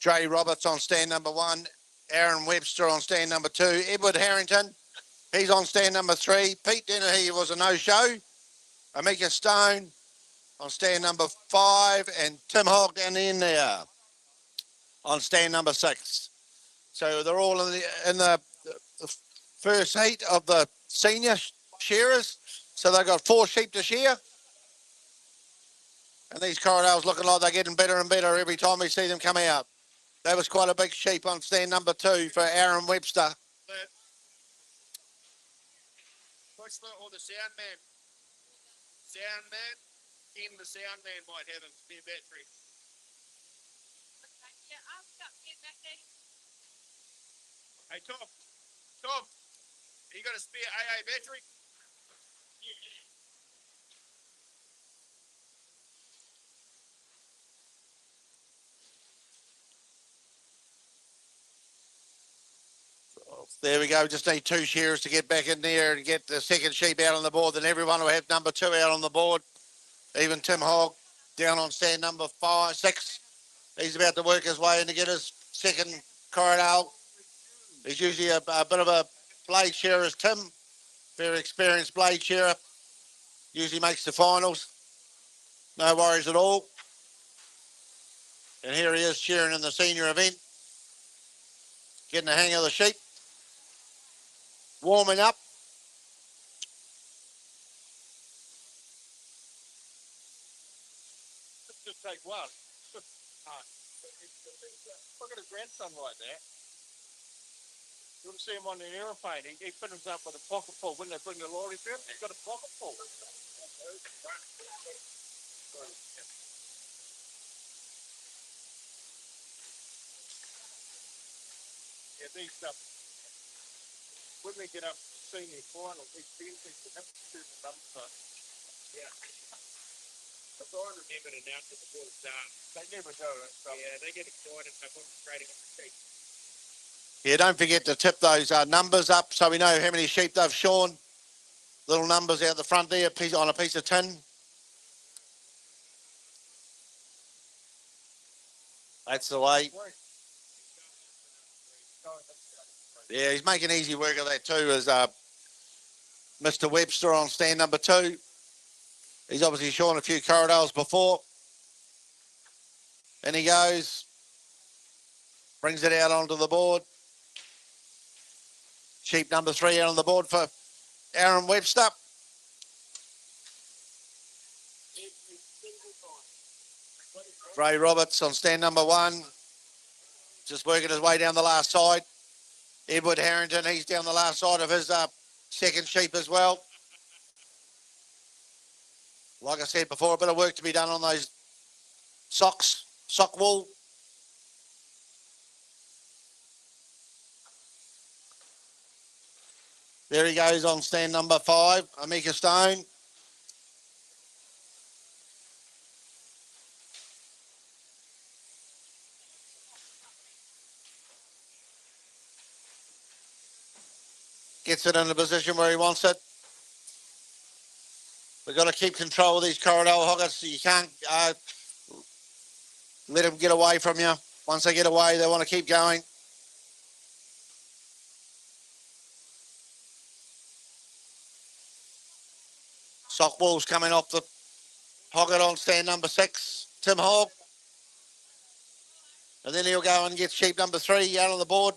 Dre Roberts on stand number 1. Aaron Webster on stand number 2. Edward Harrington, he's on stand number 3. Pete Dennehy was a no-show. Amika Stone on stand number 5. And Tim Hogg down the end there on stand number 6. So they're all in the first heat of the senior shearers. So they've got 4 sheep to shear. And these Corriedales looking like they're getting better and better every time we see them come out. That was quite a big sheep on stand number 2 for Aaron Webster. Push or the sound man. Sound man. Even the sound man might have a spare battery. Yeah, I've got it that day. Hey, Tom, you got a spare AA battery? There we go. Just need 2 shearers to get back in there and get the second sheep out on the board. Then everyone will have number 2 out on the board. Even Tim Hogg down on stand number 5, 6. He's about to work his way in to get his second Corriedale. He's usually a bit of a blade shearer as Tim. Very experienced blade shearer. Usually makes the finals. No worries at all. And here he is shearing in the senior event. Getting the hang of the sheep. Warming up. Just take one. Look at his grandson right there. You want to see him on the aeroplane? He finishes up with a pocket full. When they bring the lorry through, he's got a pocket full. Yeah, these stuff. When we get up senior final, big team, they have to do the numbers. Yeah. That's all I remember announcing the ball's done. They never do it. So. Yeah, they get excited by concentrating on the sheep. Yeah, don't forget to tip those numbers up so we know how many sheep they've shorn. Little numbers out the front there, on a piece of tin. That's the way. Yeah, he's making easy work of that too, as Mr. Webster on stand number 2. He's obviously shorn a few Corriedales before. And he goes, brings it out onto the board. Sheep number 3 out on the board for Aaron Webster. Ray Roberts on stand number 1. Just working his way down the last side. Edward Harrington, he's down the last side of his second sheep as well. Like I said before, a bit of work to be done on those sock wool. There he goes on stand number 5, Amika Stone. Gets it in a position where he wants it. We've got to keep control of these Corriedale hoggers. You can't let them get away from you. Once they get away, they want to keep going. Sock wool's coming off the hogget on stand number 6, Tim Hogg. And then he'll go and get sheep number 3 out on the board.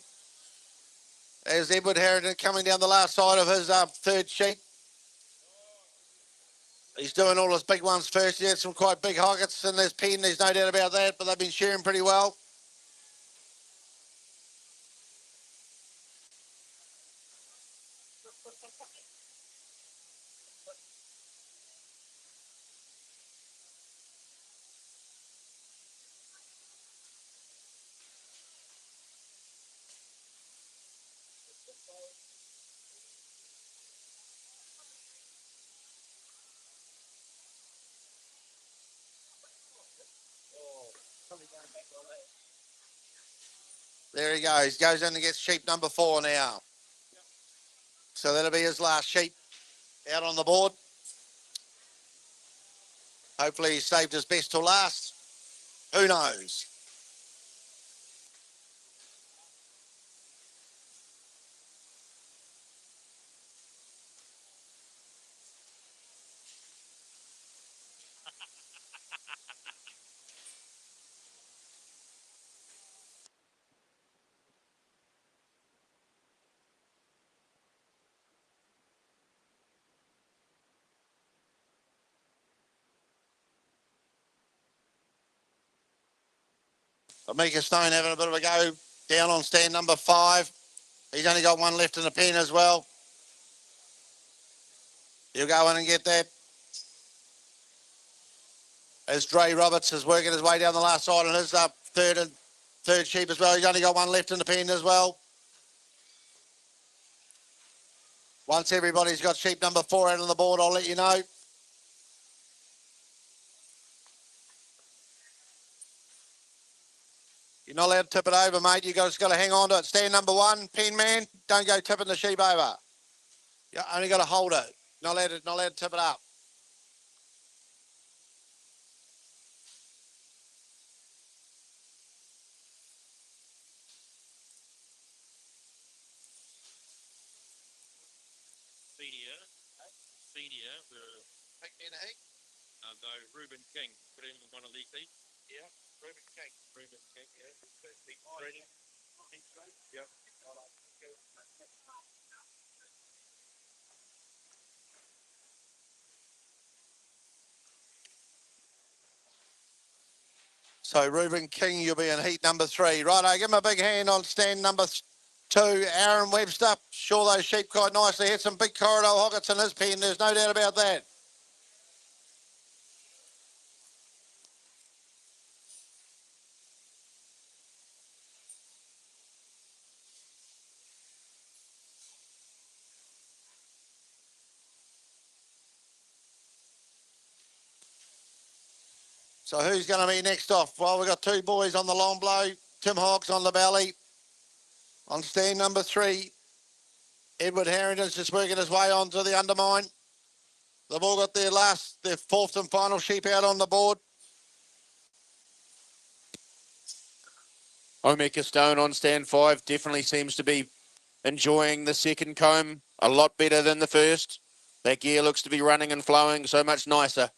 There's Edward Harrington coming down the last side of his third sheep. He's doing all his big ones first. He had some quite big hoggets in his pen, there's no doubt about that, but they've been shearing pretty well. There he goes. Goes in and gets sheep number 4 now. So that'll be his last sheep out on the board. Hopefully he saved his best till last. Who knows? Amika Stone having a bit of a go down on stand number 5. He's only got one left in the pen as well. He'll go in and get that. As Dre Roberts is working his way down the last side on his third sheep as well. He's only got one left in the pen as well. Once everybody's got sheep number 4 out on the board, I'll let you know. You're not allowed to tip it over, mate. You just got to hang on to it. Stand number 1, pen man. Don't go tipping the sheep over. You only got to hold it. Not allowed to tip it up. Senior, no, Reuben King, put in one of these. Yeah, Reuben King, yeah. Yep. So Reuben King, you'll be in heat number 3. Righto, give him a big hand on stand number 2, Aaron Webster. Sure those sheep quite nicely. Had some big Corriedale hoggets in his pen, there's no doubt about that. So who's going to be next off? Well, we've got two boys on the long blow. Tim Hoggs on the belly. On stand number 3, Edward Harrington's just working his way onto the undermine. They've all got their fourth and final sheep out on the board. Omeka Stone on stand 5 definitely seems to be enjoying the second comb a lot better than the first. That gear looks to be running and flowing so much nicer.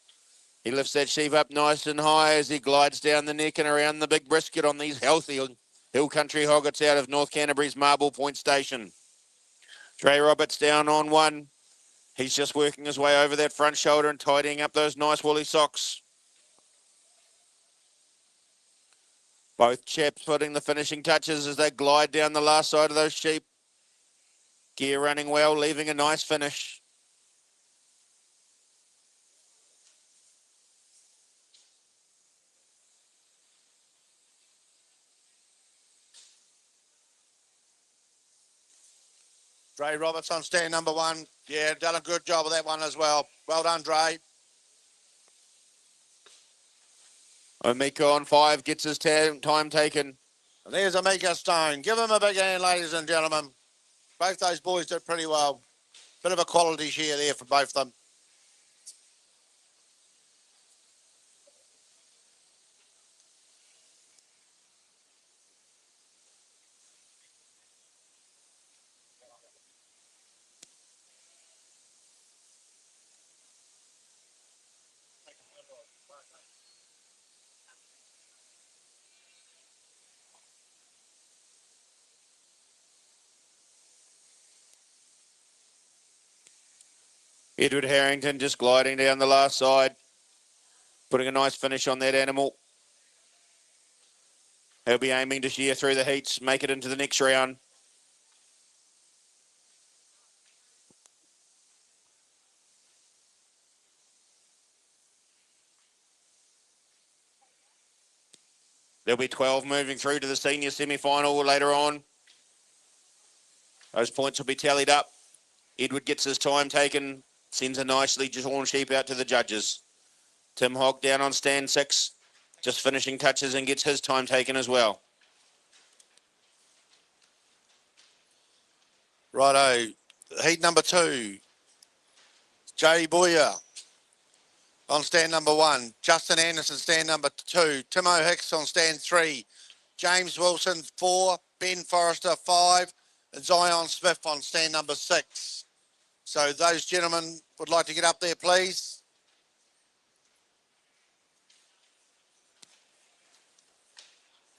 He lifts that sheep up nice and high as he glides down the neck and around the big brisket on these healthy hill country hoggets out of North Canterbury's Marble Point Station. Trey Roberts down on 1. He's just working his way over that front shoulder and tidying up those nice woolly socks. Both chaps putting the finishing touches as they glide down the last side of those sheep. Gear running well, leaving a nice finish. Dre Roberts on stand number 1. Yeah, done a good job of that one as well. Well done, Dre. Omeka on 5 gets his time taken. And there's Omeka Stone. Give him a big hand, ladies and gentlemen. Both those boys did pretty well. Bit of a quality share there for both of them. Edward Harrington just gliding down the last side, putting a nice finish on that animal. He'll be aiming to shear through the heats, make it into the next round. There'll be 12 moving through to the senior semi-final later on. Those points will be tallied up. Edward gets his time taken, sends a nicely drawn sheep out to the judges. Tim Hogg down on stand 6, just finishing touches and gets his time taken as well. Righto. Heat number 2. Jay Boyer on stand number 1. Justin Anderson, stand number 2. Timo Hicks on stand 3. James Wilson, 4. Ben Forrester, 5. And Zion Smith on stand number 6. So those gentlemen would like to get up there, please.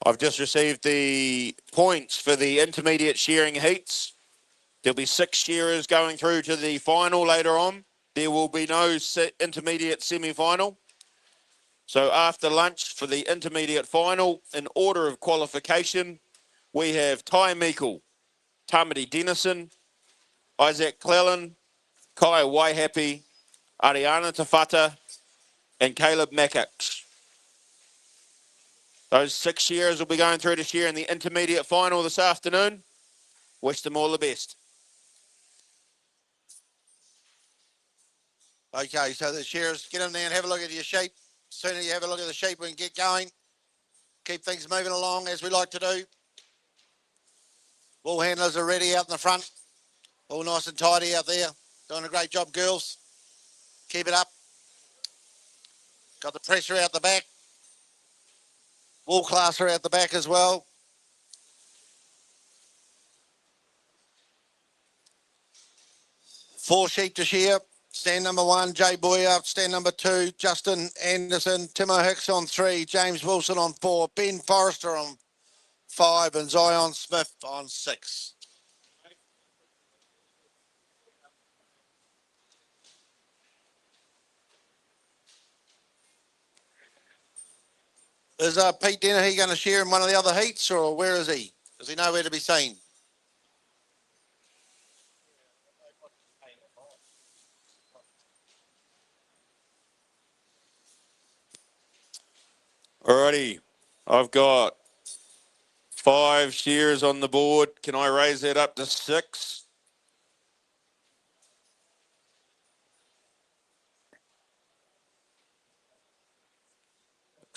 I've just received the points for the intermediate shearing heats. There'll be 6 shearers going through to the final later on. There will be no intermediate semi-final. So after lunch for the intermediate final, in order of qualification, we have Ty Meikle, Tamati Dennison, Isaac Clellan, Kai Waihapi, Ariana Tafata, and Caleb Mackix. Those 6 shearers will be going through to shear in the intermediate final this afternoon. Wish them all the best. Okay, so the shearers, get in there and have a look at your sheep. Sooner you have a look at the sheep, we can get going. Keep things moving along as we like to do. Wool handlers are ready out in the front. All nice and tidy out there. Doing a great job, girls. Keep it up. Got the pressure out the back. Wool classer out the back as well. Four sheep to shear. Stand number 1, Jay Boyer. Stand number 2, Justin Anderson. Timo Hicks on 3. James Wilson on 4. Ben Forrester on 5. And Zion Smith on 6. Is Pete Dennehy going to share in one of the other heats, or where is he? Is he nowhere to be seen? Alrighty, I've got 5 shearers on the board. Can I raise that up to 6?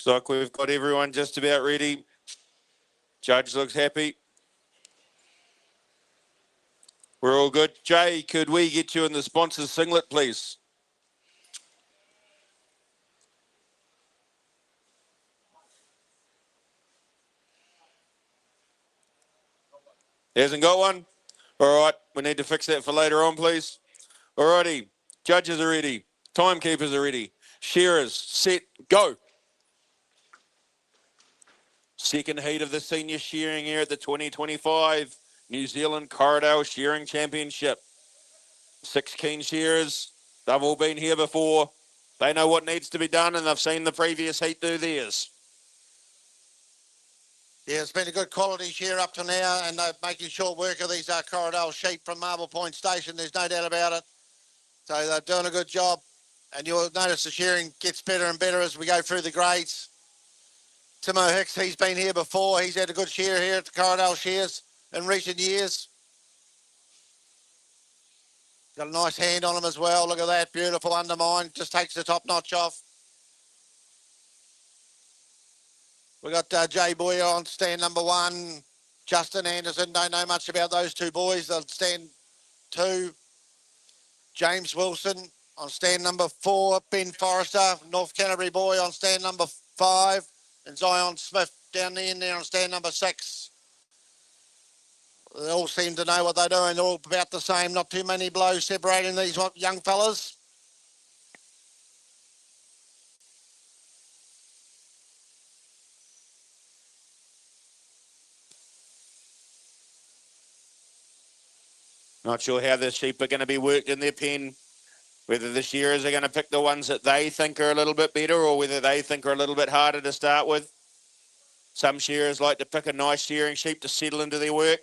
Looks like we've got everyone just about ready. Judge looks happy. We're all good. Jay, could we get you in the sponsor's singlet, please? He hasn't got one? All right, we need to fix that for later on, please. All righty, judges are ready. Timekeepers are ready. Shearers, set, go. Second heat of the senior shearing here at the 2025 New Zealand Corriedale Shearing Championship. 6 keen shearers. They've all been here before. They know what needs to be done, and they've seen the previous heat do theirs. Yeah, it's been a good quality shear up to now, and they're making short work of these Corriedale sheep from Marble Point Station. There's no doubt about it. So they're doing a good job, and you'll notice the shearing gets better and better as we go through the grades. Timo Hicks, he's been here before. He's had a good shear here at the Corriedale Shears in recent years. Got a nice hand on him as well. Look at that, beautiful undermine. Just takes the top notch off. We got Jay Boyer on stand number 1. Justin Anderson, don't know much about those two boys. They'll stand 2. James Wilson on stand number 4. Ben Forrester, North Canterbury boy on stand number 5. And Zion Smith down the end there on stand number 6. They all seem to know what they're doing. They're all about the same. Not too many blows separating these young fellas. Not sure how the sheep are going to be worked in their pen. Whether the shearers are going to pick the ones that they think are a little bit better, or whether they think are a little bit harder to start with. Some shearers like to pick a nice shearing sheep to settle into their work.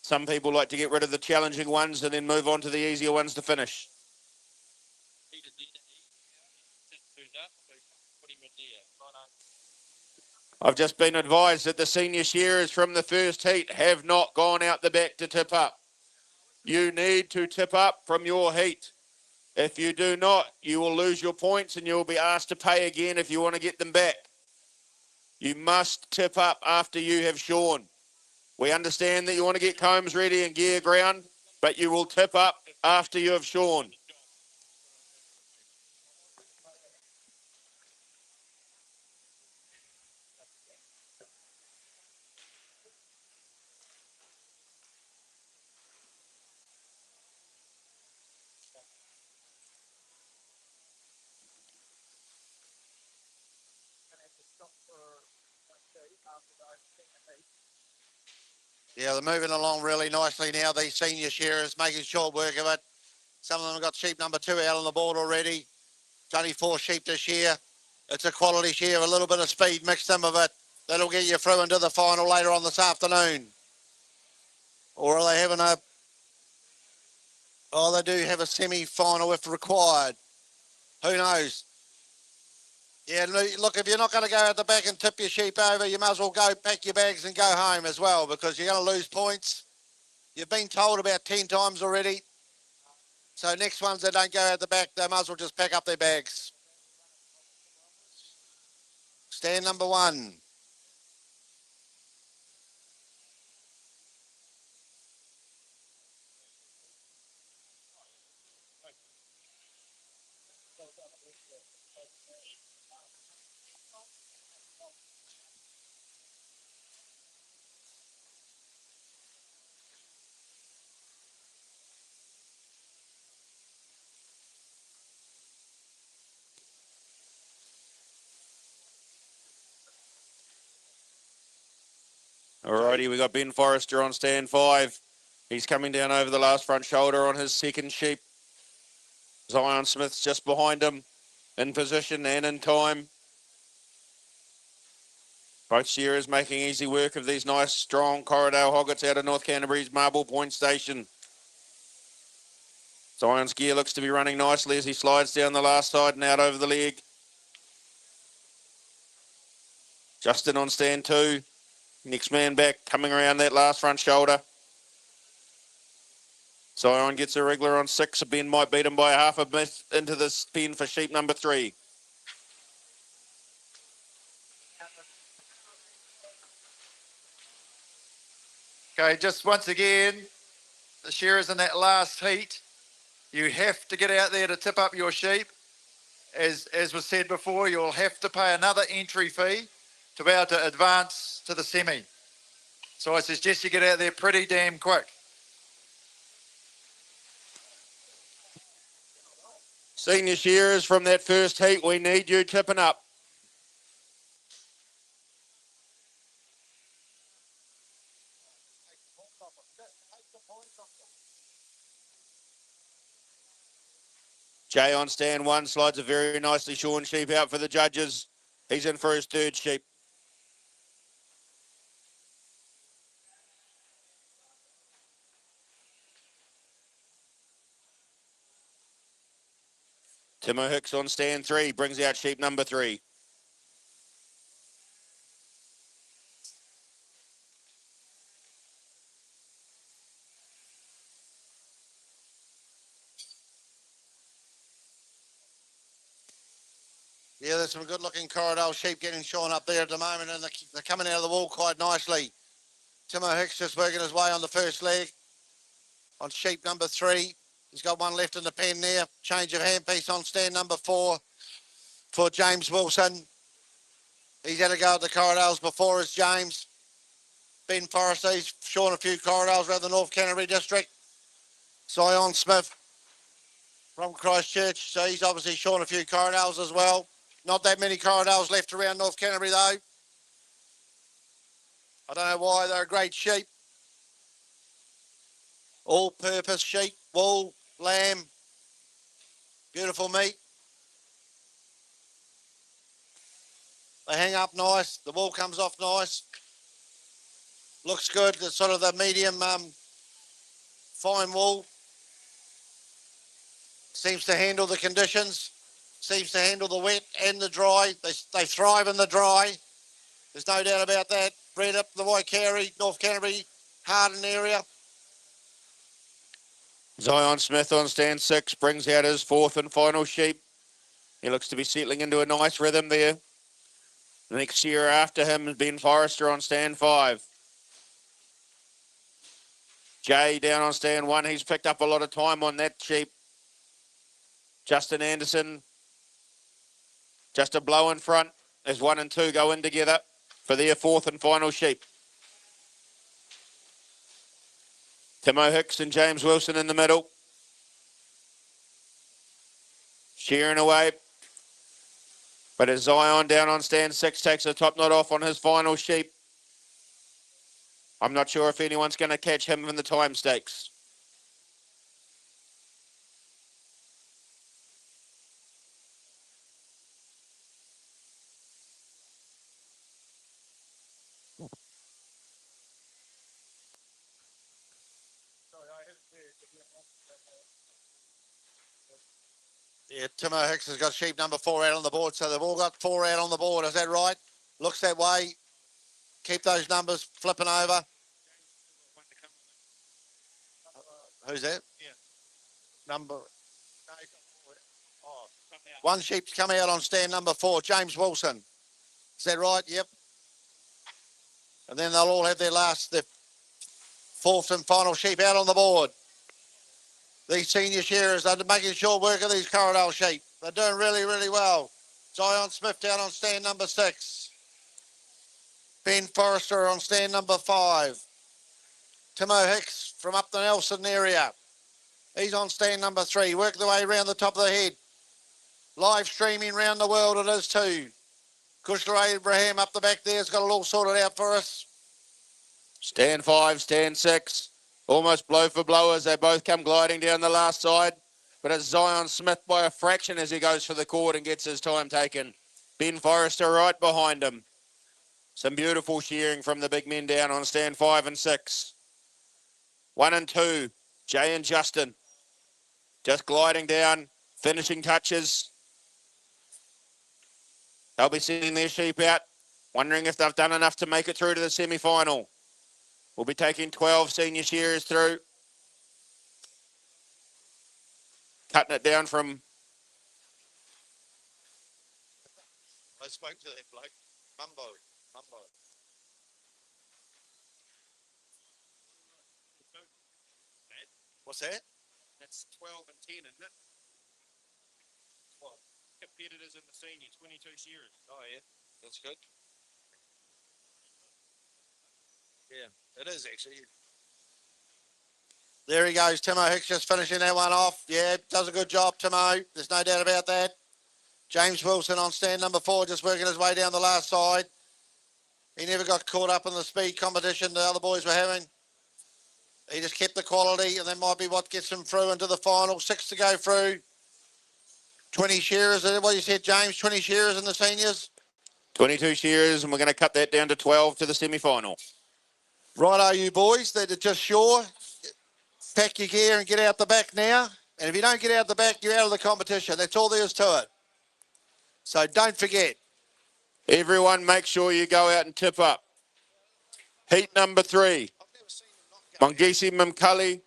Some people like to get rid of the challenging ones and then move on to the easier ones to finish. I've just been advised that the senior shearers from the first heat have not gone out the back to tip up. You need to tip up from your heat. If you do not, you will lose your points and you will be asked to pay again if you want to get them back. You must tip up after you have shorn. We understand that you want to get combs ready and gear ground, but you will tip up after you have shorn. Yeah, they're moving along really nicely now, these senior shearers, making short work of it. Some of them have got sheep number 2 out on the board already. It's only 4 sheep this year. It's a quality shear, a little bit of speed mixed in with it. That'll get you through into the final later on this afternoon. Or are they having a... Oh, they do have a semi-final if required. Who knows? Yeah, look, if you're not going to go out the back and tip your sheep over, you might as well go pack your bags and go home as well, because you're going to lose points. You've been told about 10 times already. So next ones that don't go out the back, they might as well just pack up their bags. Stand number 1. Alrighty, we got Ben Forrester on stand 5. He's coming down over the last front shoulder on his second sheep. Zion Smith's just behind him, in position and in time. Both shearers making easy work of these nice, strong Corriedale hoggets out of North Canterbury's Marble Point Station. Zion's gear looks to be running nicely as he slides down the last side and out over the leg. Justin on stand 2. Next man back, coming around that last front shoulder. Zion gets a regular on 6. Ben might beat him by half a bit into this pen for sheep number 3. Okay, just once again, the shearers in that last heat, you have to get out there to tip up your sheep. As was said before, you'll have to pay another entry fee to be able to advance to the semi. So I suggest you get out there pretty damn quick. Senior shearers from that first heat, we need you tipping up. Jay on stand one, slides a very nicely shorn sheep out for the judges. He's in for his third sheep. Timo Hicks on stand 3, brings out sheep number 3. Yeah, there's some good looking Corriedale sheep getting shorn up there at the moment, and they're coming out of the wall quite nicely. Timo Hicks just working his way on the first leg on sheep number 3. He's got one left in the pen there. Change of handpiece on stand number 4 for James Wilson. He's had a go at the Corriedales before as James. Ben Forrester, he's shorn a few Corriedales around the North Canterbury district. Zion Smith from Christchurch, so he's obviously shorn a few Corriedales as well. Not that many Corriedales left around North Canterbury though. I don't know why, they're a great sheep. All-purpose sheep, wool, lamb, beautiful meat. They hang up nice, the wool comes off nice. Looks good, it's sort of the medium fine wool. Seems to handle the conditions, seems to handle the wet and the dry. They thrive in the dry. There's no doubt about that. Bred up the Waikari, North Canterbury, Heartland area. Zion Smith on stand 6, brings out his 4th and final sheep. He looks to be settling into a nice rhythm there. The next year after him has been Forrester on stand 5. Jay down on stand 1. He's picked up a lot of time on that sheep. Justin Anderson, just a blow in front as 1 and 2 go in together for their 4th and final sheep. Timo Hicks and James Wilson in the middle. Shearing away. But as Zion down on stand 6 takes the top knot off on his final sheep, I'm not sure if anyone's going to catch him in the time stakes. Yeah, Timo Hicks has got sheep number 4 out on the board, so they've all got 4 out on the board. Is that right? Looks that way. Keep those numbers flipping over. Who's that? Yeah. Number. One sheep's come out on stand number 4, James Wilson. Is that right? Yep. And then they'll all have their 4th and final sheep out on the board. These senior shearers are making sure work of these Corriedale sheep. They're doing really, really well. Zion Smith down on stand number 6. Ben Forrester on stand number 5. Timo Hicks from up the Nelson area. He's on stand number 3. Work the way around the top of the head. Live streaming around the world it is too. Kushler Abraham up the back there has got it all sorted out for us. Stand 5, stand 6. Almost blow for blow as they both come gliding down the last side. But it's Zion Smith by a fraction as he goes for the cord and gets his time taken. Ben Forrester right behind him. Some beautiful shearing from the big men down on stand 5 and 6. 1 and 2, Jay and Justin. Just gliding down, finishing touches. They'll be sending their sheep out, wondering if they've done enough to make it through to the semi-final. We'll be taking 12 senior shearers through. Cutting it down from... I spoke to that bloke. Mumbo. What's that? That's 12 and 10, isn't it? What? Competitors in the senior, 22 shearers. Oh, yeah. That's good. Yeah, it is actually. There he goes. Timo Hicks just finishing that one off. Yeah, does a good job, Timo. There's no doubt about that. James Wilson on stand number 4, just working his way down the last side. He never got caught up in the speed competition the other boys were having. He just kept the quality, and that might be what gets him through into the final. 6 to go through. 20 shearers. Is that what you said, James? 20 shearers in the seniors? 22 shearers, and we're going to cut that down to 12 to the semi-final. Righto, you boys that are just sure. Pack your gear and get out the back now. And if you don't get out the back, you're out of the competition. That's all there is to it. So don't forget. Everyone, make sure you go out and tip up. Heat number 3. Mongisi Mimkali,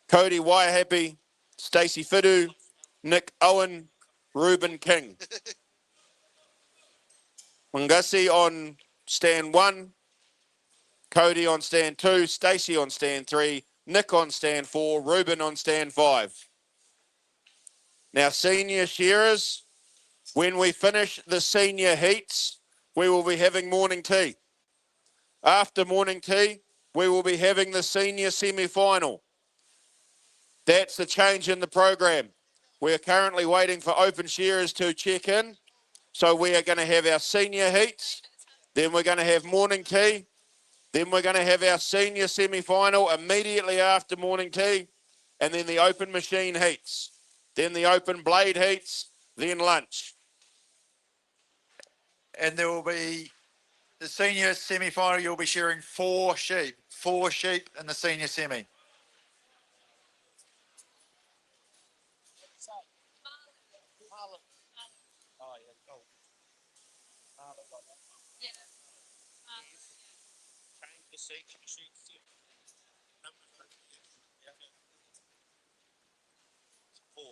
Cody Waihappy, Stacey Fidu, Nick Owen, Reuben King. Mongasi on stand 1, Cody on stand 2, Stacey on stand 3, Nick on stand 4, Reuben on stand 5. Now, senior shearers, when we finish the senior heats, we will be having morning tea. After morning tea, we will be having the senior semi-final. That's the change in the program. We are currently waiting for open shearers to check in. So we are going to have our senior heats, then we're going to have morning tea, then we're going to have our senior semi-final immediately after morning tea, and then the open machine heats, then the open blade heats, then lunch. And there will be the senior semi-final. You'll be shearing 4 sheep. 4 sheep in the senior semi. Change the section sheet. Number 4.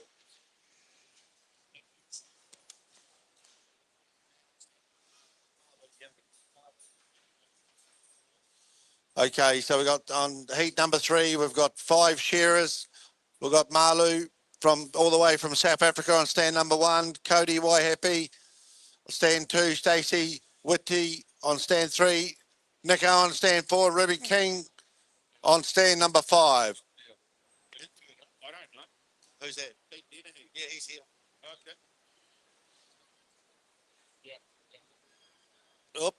Okay, so we've got on heat number 3, we've got 5 shearers. We've got Malu from all the way from South Africa on stand number 1, Cody Waihappy on stand 2, Stacey Whitty on stand 3, Nick Owen on stand 4, Ruby King on stand number 5. I don't know. Who's that? Yeah, he's here. Okay. Oop.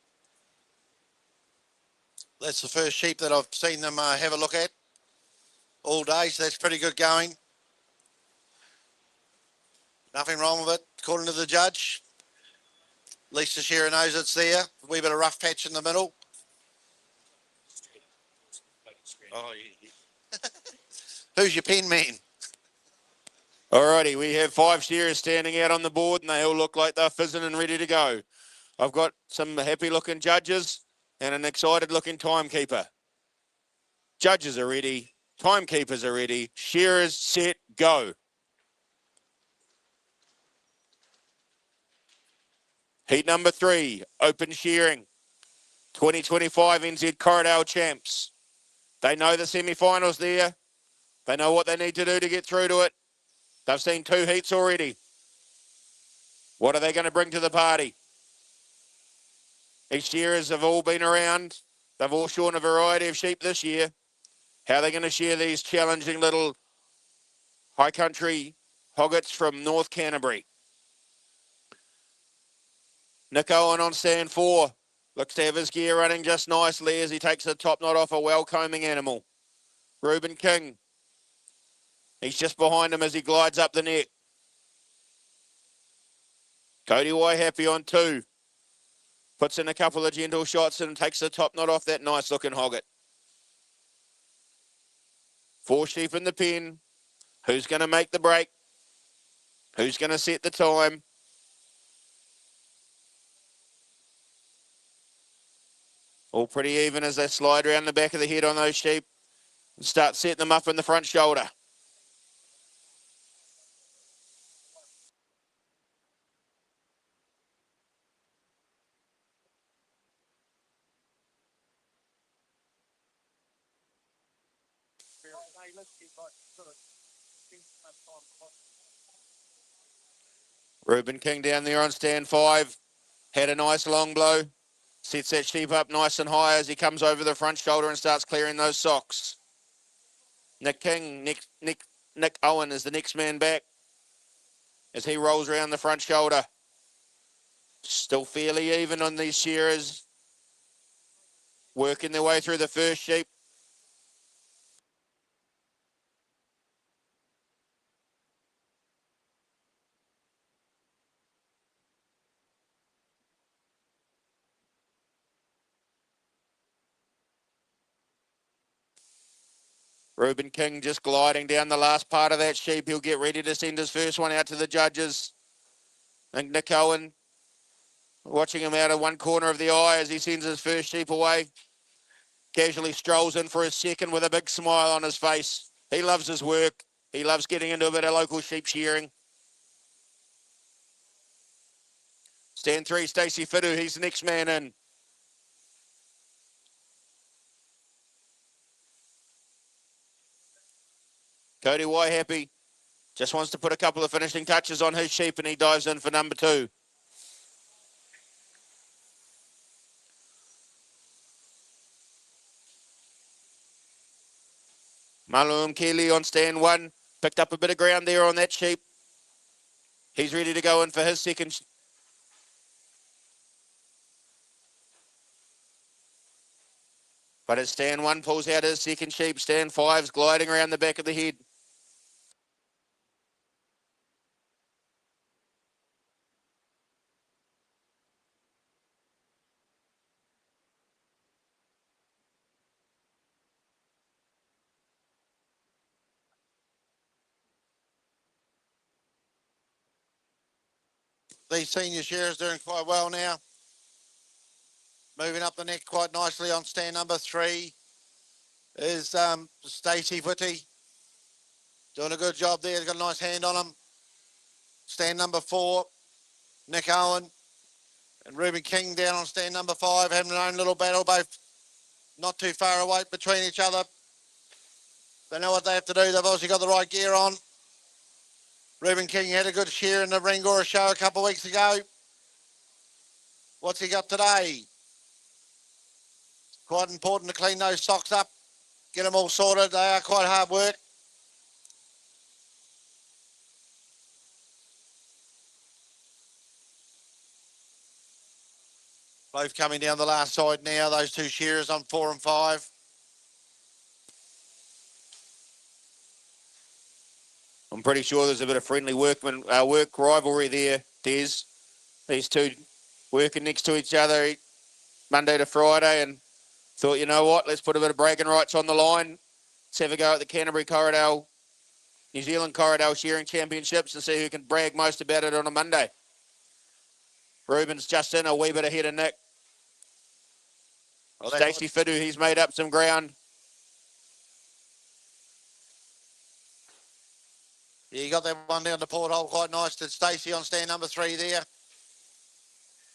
That's the first sheep that I've seen them have a look at all day, so that's pretty good going. Nothing wrong with it, according to the judge. At least the shearer knows it's there. A wee bit of rough patch in the middle. Oh, yeah. Who's your pen man? Alrighty, we have 5 shearers standing out on the board, and they all look like they're fizzing and ready to go. I've got some happy-looking judges and an excited-looking timekeeper. Judges are ready. Timekeepers are ready. Shearers, set, go. Heat number 3, open shearing. 2025 NZ Corriedale champs. They know the semi-finals there. They know what they need to do to get through to it. They've seen 2 heats already. What are they going to bring to the party? These shearers have all been around. They've all shorn a variety of sheep this year. How are they going to shear these challenging little high country hoggets from North Canterbury? Nick Owen on stand 4. Looks to have his gear running just nicely as he takes the top knot off a well-combing animal. Reuben King. He's just behind him as he glides up the neck. Cody Waihappy on 2. Puts in a couple of gentle shots and takes the top knot off that nice-looking hogget. 4 sheep in the pen. Who's going to make the break? Who's going to set the time? All pretty even as they slide around the back of the head on those sheep and start setting them up in the front shoulder. let's get like sort of things that time. Reuben King down there on stand 5. Had a nice long blow. Sets that sheep up nice and high as he comes over the front shoulder and starts clearing those socks. Nick King, Nick Owen is the next man back as he rolls around the front shoulder. Still fairly even on these shearers. Working their way through the first sheep. Reuben King just gliding down the last part of that sheep. He'll get ready to send his first one out to the judges. And Nick Owen watching him out of one corner of the eye as he sends his first sheep away. Casually strolls in for his second with a big smile on his face. He loves his work. He loves getting into a bit of local sheep shearing. Stand 3, Stacey Fidu. He's the next man in. Cody Waihappy just wants to put a couple of finishing touches on his sheep and he dives in for number 2. Maluum Keeley on stand 1. Picked up a bit of ground there on that sheep. He's ready to go in for his second. But as stand 1 pulls out his second sheep, stand 5's gliding around the back of the head. These senior shearers doing quite well now. Moving up the neck quite nicely on stand number 3 is Stacey Whitty. Doing a good job there. He's got a nice hand on him. Stand number 4, Nick Owen and Reuben King down on stand number 5, having their own little battle, both not too far away between each other. They know what they have to do. They've obviously got the right gear on. Reuben King had a good shear in the Ringora show a couple of weeks ago. What's he got today? Quite important to clean those socks up, get them all sorted. They are quite hard work. Both coming down the last side now, those two shearers on 4 and 5. I'm pretty sure there's a bit of friendly work rivalry there, Des. These two working next to each other Monday to Friday and thought, you know what, let's put a bit of bragging rights on the line. Let's have a go at the Corriedale, New Zealand Corriedale Shearing Championships and see who can brag most about it on a Monday. Reuben's just in a wee bit ahead of Nick. Well, Stacey Fidu, he's made up some ground. Yeah, you got that one down the porthole quite nice to Stacey on stand number 3 there.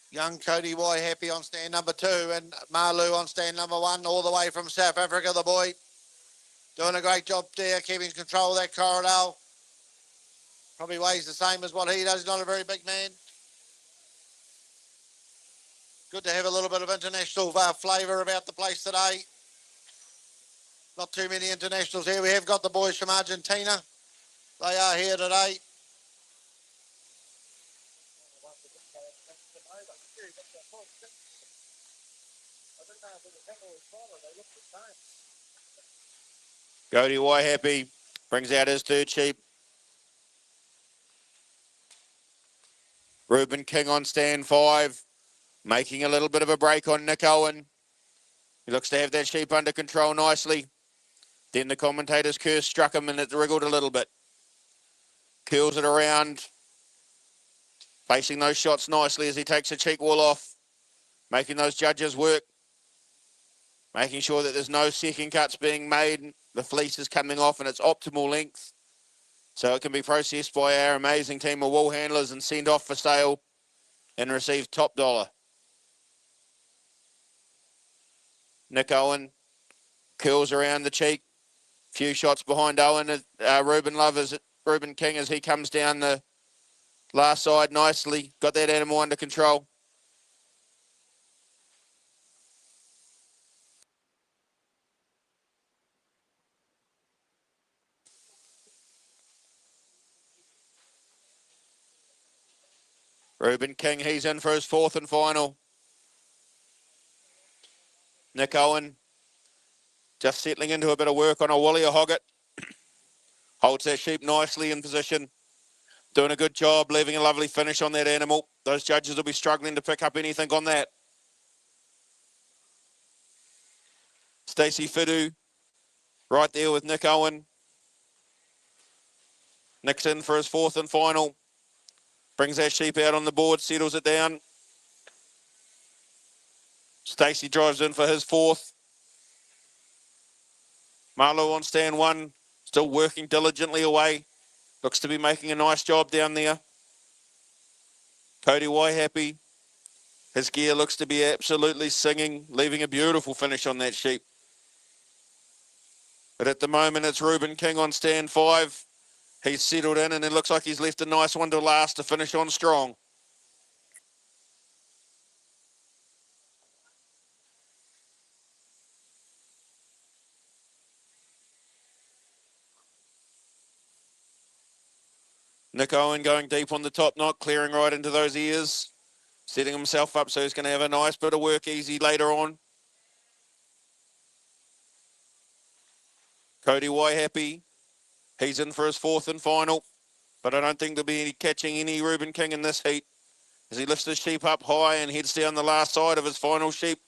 Young Cody Waihappy on stand number 2 and Malu on stand number 1 all the way from South Africa, the boy. Doing a great job there, keeping control of that Corriedale. Probably weighs the same as what he does. He's not a very big man. Good to have a little bit of international flavour about the place today. Not too many internationals here. We have got the boys from Argentina. They are here today. Cody Waihappy brings out his third sheep. Reuben King on stand 5, making a little bit of a break on Nick Owen. He looks to have that sheep under control nicely. Then the commentator's curse struck him and it wriggled a little bit. Curls it around, facing those shots nicely as he takes the cheek wall off, making those judges work, making sure that there's no second cuts being made. The fleece is coming off in its optimal length, so it can be processed by our amazing team of wool handlers and sent off for sale and receive top dollar. Nick Owen curls around the cheek, Few shots behind Owen. Reuben King as he comes down the last side nicely. Got that animal under control. Reuben King, he's in for his fourth and final. Nick Owen just settling into a bit of work on a Willie Hoggett. Holds that sheep nicely in position. Doing a good job, leaving a lovely finish on that animal. Those judges will be struggling to pick up anything on that. Stacey Fidu, right there with Nick Owen. Nick's in for his fourth and final. Brings that sheep out on the board, settles it down. Stacey drives in for his fourth. Marlowe on stand one, still working diligently away. Looks to be making a nice job down there. Cody Waihappy, his gear looks to be absolutely singing, leaving a beautiful finish on that sheep. But at the moment, it's Reuben King on stand five. He's settled in, and it looks like he's left a nice one to last to finish on strong. Nick Owen going deep on the top knot, clearing right into those ears. Setting himself up so he's going to have a nice bit of work easy later on. Cody Waihappy, he's in for his fourth and final. But I don't think there'll be any catching any Reuben King in this heat. As he lifts his sheep up high and heads down the last side of his final sheep.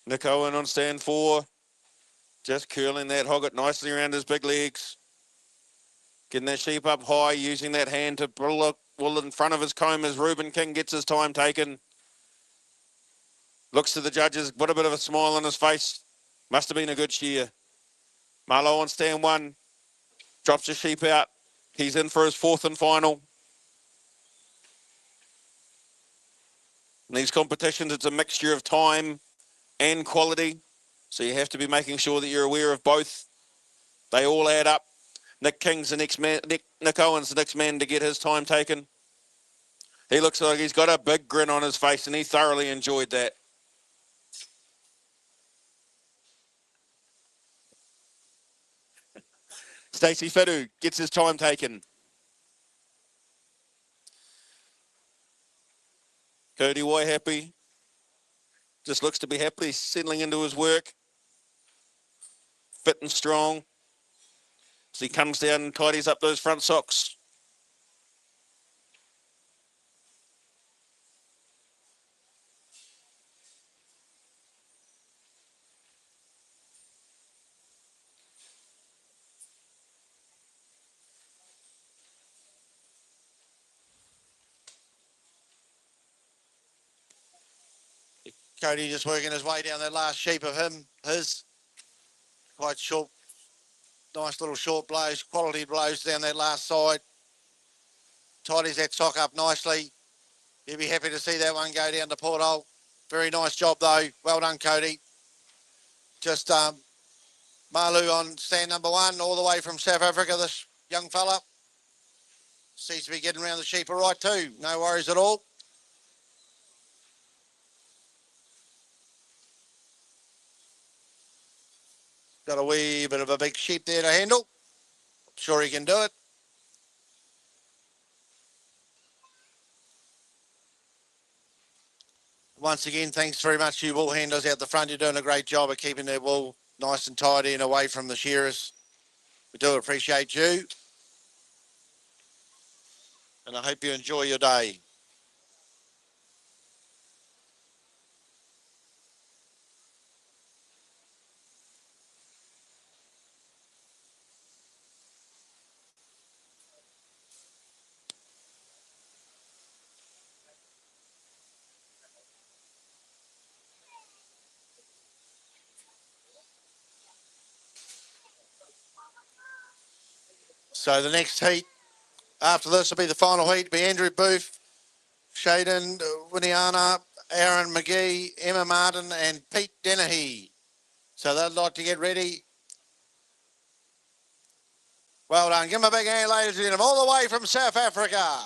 Nick Owen on stand four. Just curling that Hoggett nicely around his big legs. Getting that sheep up high, using that hand to pull in front of his comb as Reuben King gets his time taken. Looks to the judges, put a bit of a smile on his face. Must have been a good shear. Marlowe on stand one. Drops the sheep out. He's in for his fourth and final. In these competitions, it's a mixture of time and quality. So you have to be making sure that you're aware of both. They all add up. Nick King's the next man. Nick Owen's the next man to get his time taken. He looks like he's got a big grin on his face, and he thoroughly enjoyed that. Stacey Fidu gets his time taken. Cody Waihappy just looks to be happily settling into his work. Fit and strong. As he comes down and tidies up those front socks. Cody just working his way down that last sheep of his. Quite short, nice little short blows, quality blows down that last side. Tidies that sock up nicely. You'll be happy to see that one go down the porthole. Very nice job though. Well done, Cody. Just Malu on stand number one, all the way from South Africa, this young fella. Seems to be getting around the sheep all right too. No worries at all. Got a wee bit of a big sheep there to handle. Sure he can do it. Once again, thanks very much to you wool handlers out the front. You're doing a great job of keeping their wool nice and tidy and away from the shearers. We do appreciate you. And I hope you enjoy your day. So the next heat after this will be the final heat. It'll be Andrew Booth, Shaden Winiana, Aaron McGee, Emma Martin, and Pete Dennehy. So they'd like to get ready. Well done. Give them a big hand, ladies and gentlemen, all the way from South Africa.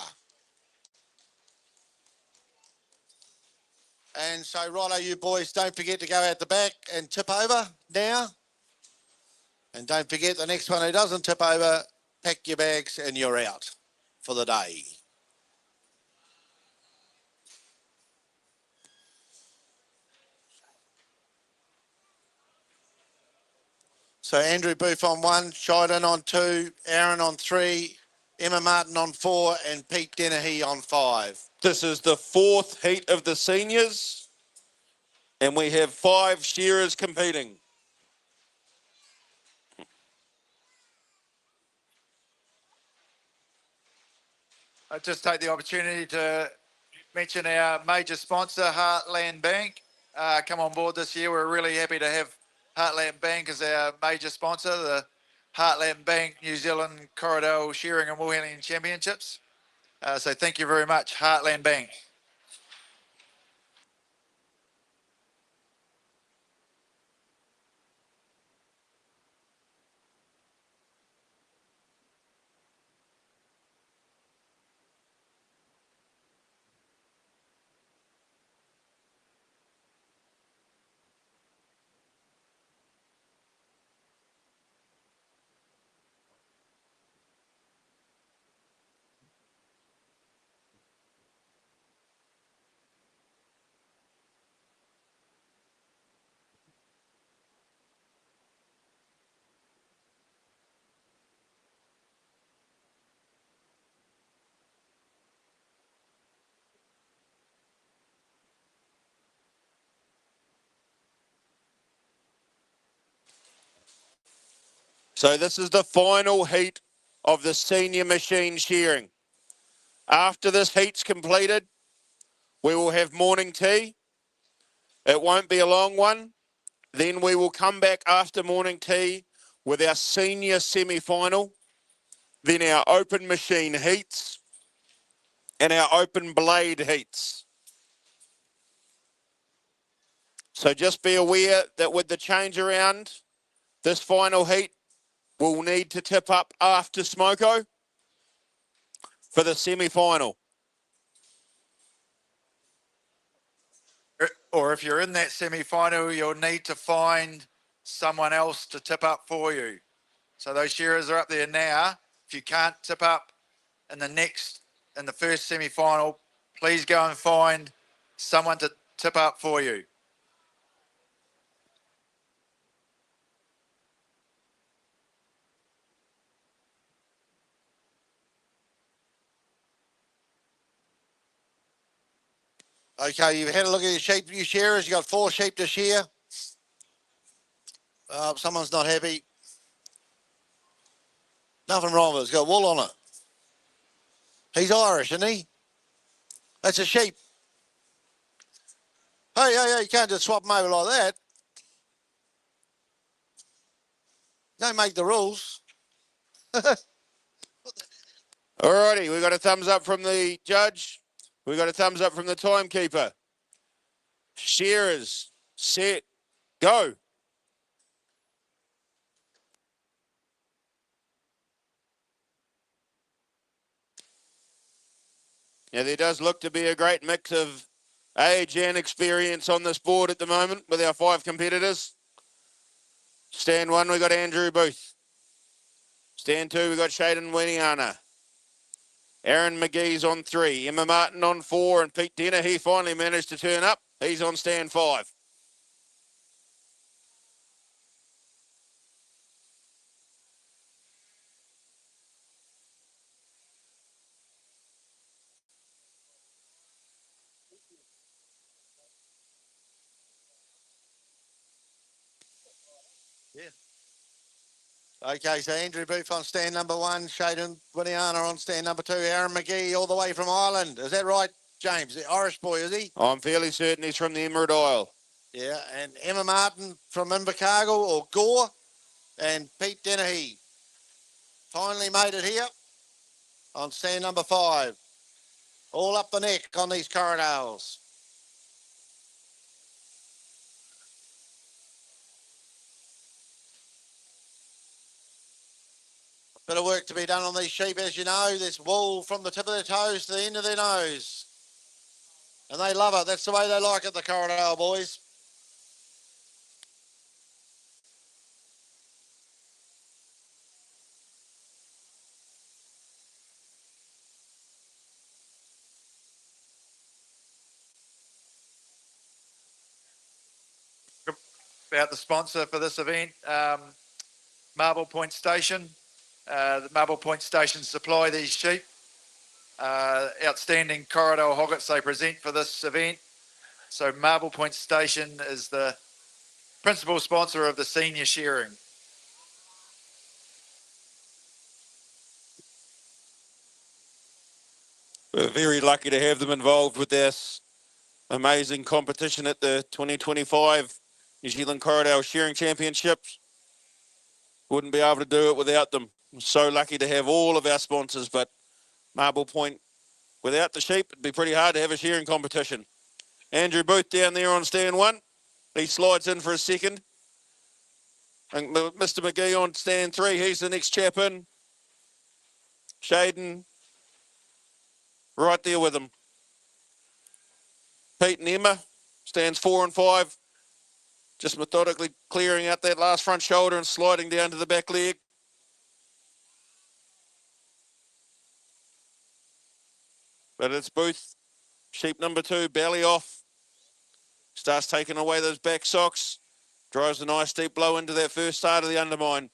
And so, righto, you boys, don't forget to go out the back and tip over now. And don't forget the next one who doesn't tip over, pack your bags and you're out for the day. So Andrew Booth on 1, Shiden on 2, Aaron on 3, Emma Martin on 4, and Pete Dennehy on 5. This is the 4th heat of the seniors, and we have 5 shearers competing. I just take the opportunity to mention our major sponsor, Heartland Bank. Come on board this year. We're really happy to have Heartland Bank as our major sponsor, the Heartland Bank New Zealand Corriedale Shearing and Wool Handling Championships. So thank you very much, Heartland Bank. So this is the final heat of the senior machine shearing. After this heat's completed, we will have morning tea. It won't be a long one. Then we will come back after morning tea with our senior semi-final, then our open machine heats, and our open blade heats. So just be aware that with the change around, this final heat will need to tip up after Smoko for the semi-final. Or if you're in that semi-final, you'll need to find someone else to tip up for you. So those shearers are up there now. If you can't tip up in the first semi-final, please go and find someone to tip up for you. Okay, you've had a look at your sheep, you shearers. You got 4 sheep to shear. Someone's not happy. Nothing wrong with it. It's got wool on it. He's Irish, isn't he? That's a sheep. Hey, you can't just swap them over like that. Don't make the rules. Alrighty, we got a thumbs up from the judge. We got a thumbs up from the timekeeper. Shearers, set, go. Now there does look to be a great mix of age and experience on this board at the moment with our 5 competitors. Stand 1, we got Andrew Booth. Stand 2, we got Shaden Winiana. Aaron McGee's on 3, Emma Martin on 4, and Pete Denner, he finally managed to turn up. He's on stand 5. Okay, so Andrew Booth on stand number 1, Shaden Winiana on stand number 2, Aaron McGee all the way from Ireland. Is that right, James? The Irish boy, is he? I'm fairly certain he's from the Emerald Isle. Yeah, and Emma Martin from Invercargill or Gore, and Pete Dennehy. Finally made it here on stand number 5. All up the neck on these Corriedales. Bit of work to be done on these sheep, as you know. There's wool from the tip of their toes to the end of their nose. And they love it. That's the way they like it, the Corriedale boys. About the sponsor for this event, Marble Point Station. The Marble Point Station supply these sheep. Outstanding Corriedale hoggets they present for this event. So Marble Point Station is the principal sponsor of the senior shearing. We're very lucky to have them involved with this amazing competition at the 2025 New Zealand Corriedale Shearing Championships. Wouldn't be able to do it without them. I'm so lucky to have all of our sponsors, but Marble Point, without the sheep, it'd be pretty hard to have a shearing competition. Andrew Booth down there on stand 1. He slides in for a second. And Mr. McGee on stand 3. He's the next chap in. Shaden right there with him. Pete and Emma, stands 4 and 5. Just methodically clearing out that last front shoulder and sliding down to the back leg. But it's Booth, sheep number 2, belly off. Starts taking away those back socks. Drives a nice deep blow into that first start of the undermine.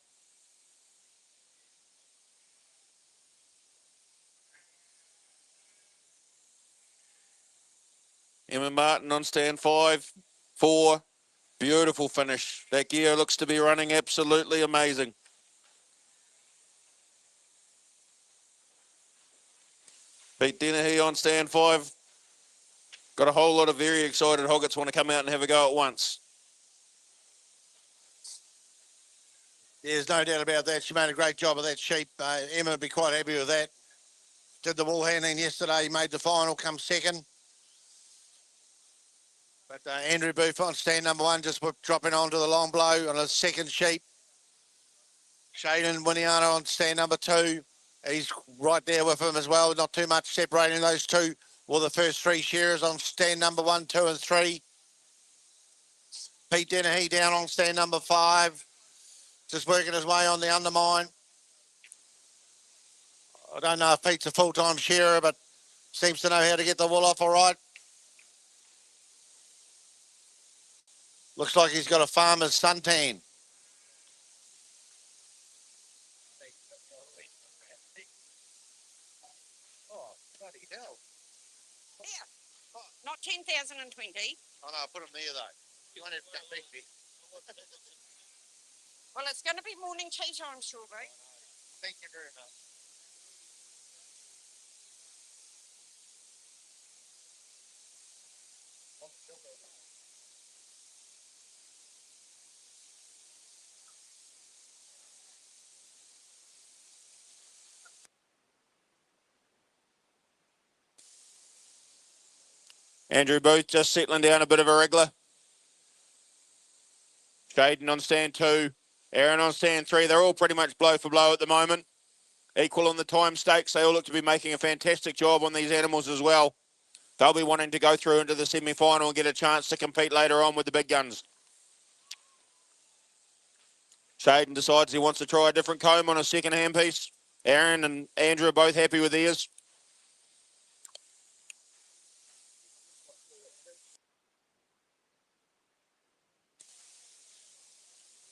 Emma Martin on stand 5, 4. Beautiful finish. That gear looks to be running absolutely amazing. Pete Dennehy on stand 5. Got a whole lot of very excited hoggets want to come out and have a go at once. There's no doubt about that. She made a great job of that sheep. Emma would be quite happy with that. Did the wool handling yesterday, made the final, come second. But Andrew Booth on stand number 1, just dropping onto the long blow on a second sheep. Shaden Winiana on stand number 2. He's right there with him as well. Not too much separating those two. Well, the first 3 shearers on stand number 1, 2 and 3. Pete Dennehy down on stand number 5. Just working his way on the undermine. I don't know if Pete's a full-time shearer, but seems to know how to get the wool off all right. Looks like he's got a farmer's suntan. Oh, bloody hell. Yeah. Not 10,020. Oh, no, I put him there, though. You want to have that big bit. Well, it's going to be morning tea time shortly. Thank you very much. Andrew Booth just settling down a bit of a wriggler. Shaden on stand 2. Aaron on stand 3. They're all pretty much blow for blow at the moment. Equal on the time stakes. They all look to be making a fantastic job on these animals as well. They'll be wanting to go through into the semi-final and get a chance to compete later on with the big guns. Shaden decides he wants to try a different comb on a second hand piece. Aaron and Andrew are both happy with theirs.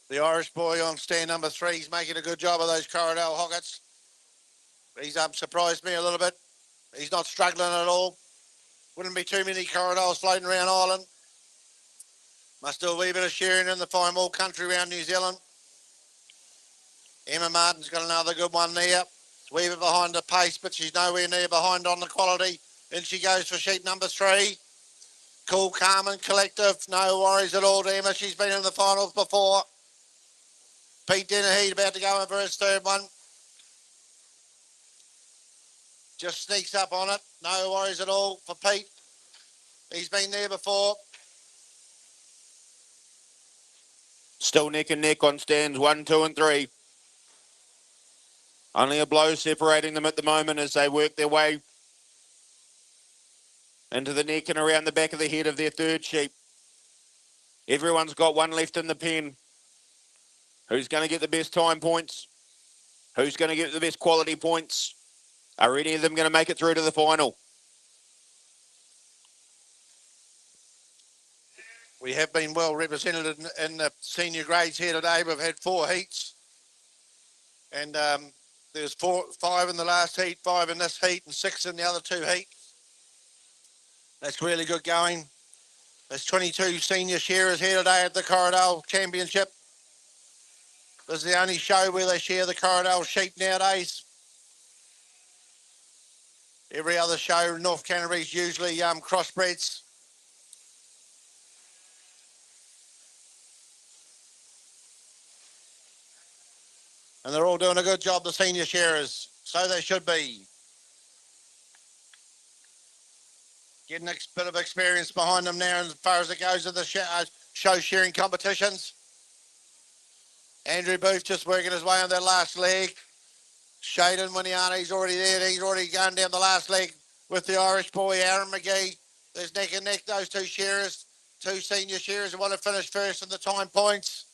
The Irish boy on stand number 3 is making a good job of those Corriedale hoggets. He's surprised me a little bit. He's not struggling at all. Wouldn't be too many Corriedales floating around Ireland. Must do a wee bit of shearing in the fine wool country around New Zealand. Emma Martin's got another good one there. It's a wee bit behind the pace, but she's nowhere near behind on the quality. In she goes for sheep number 3. Cool, calm and collective. No worries at all to Emma. She's been in the finals before. Pete Dennehy about to go in for his 3rd one. Just sneaks up on it. No worries at all for Pete. He's been there before. Still neck and neck on stands 1, 2 and 3. Only a blow separating them at the moment as they work their way into the neck and around the back of the head of their third sheep. Everyone's got one left in the pen. Who's going to get the best time points? Who's going to get the best quality points? Are any of them going to make it through to the final? We have been well represented in the senior grades here today. We've had 4 heats. And there's 5 in the last heat, 5 in this heat, and 6 in the other 2 heats. That's really good going. There's 22 senior shearers here today at the Corriedale Championship. This is the only show where they share the Corriedale sheep nowadays. Every other show in North Canterbury is usually crossbreds. And they're all doing a good job, the senior shearers. So they should be. Getting a bit of experience behind them now as far as it goes to the show shearing competitions. Andrew Booth just working his way on that last leg. Shaden Winiana, he's already there. He's already going down the last leg with the Irish boy, Aaron McGee. There's neck and neck, those 2 shearers, 2 senior shearers who want to finish first in the time points.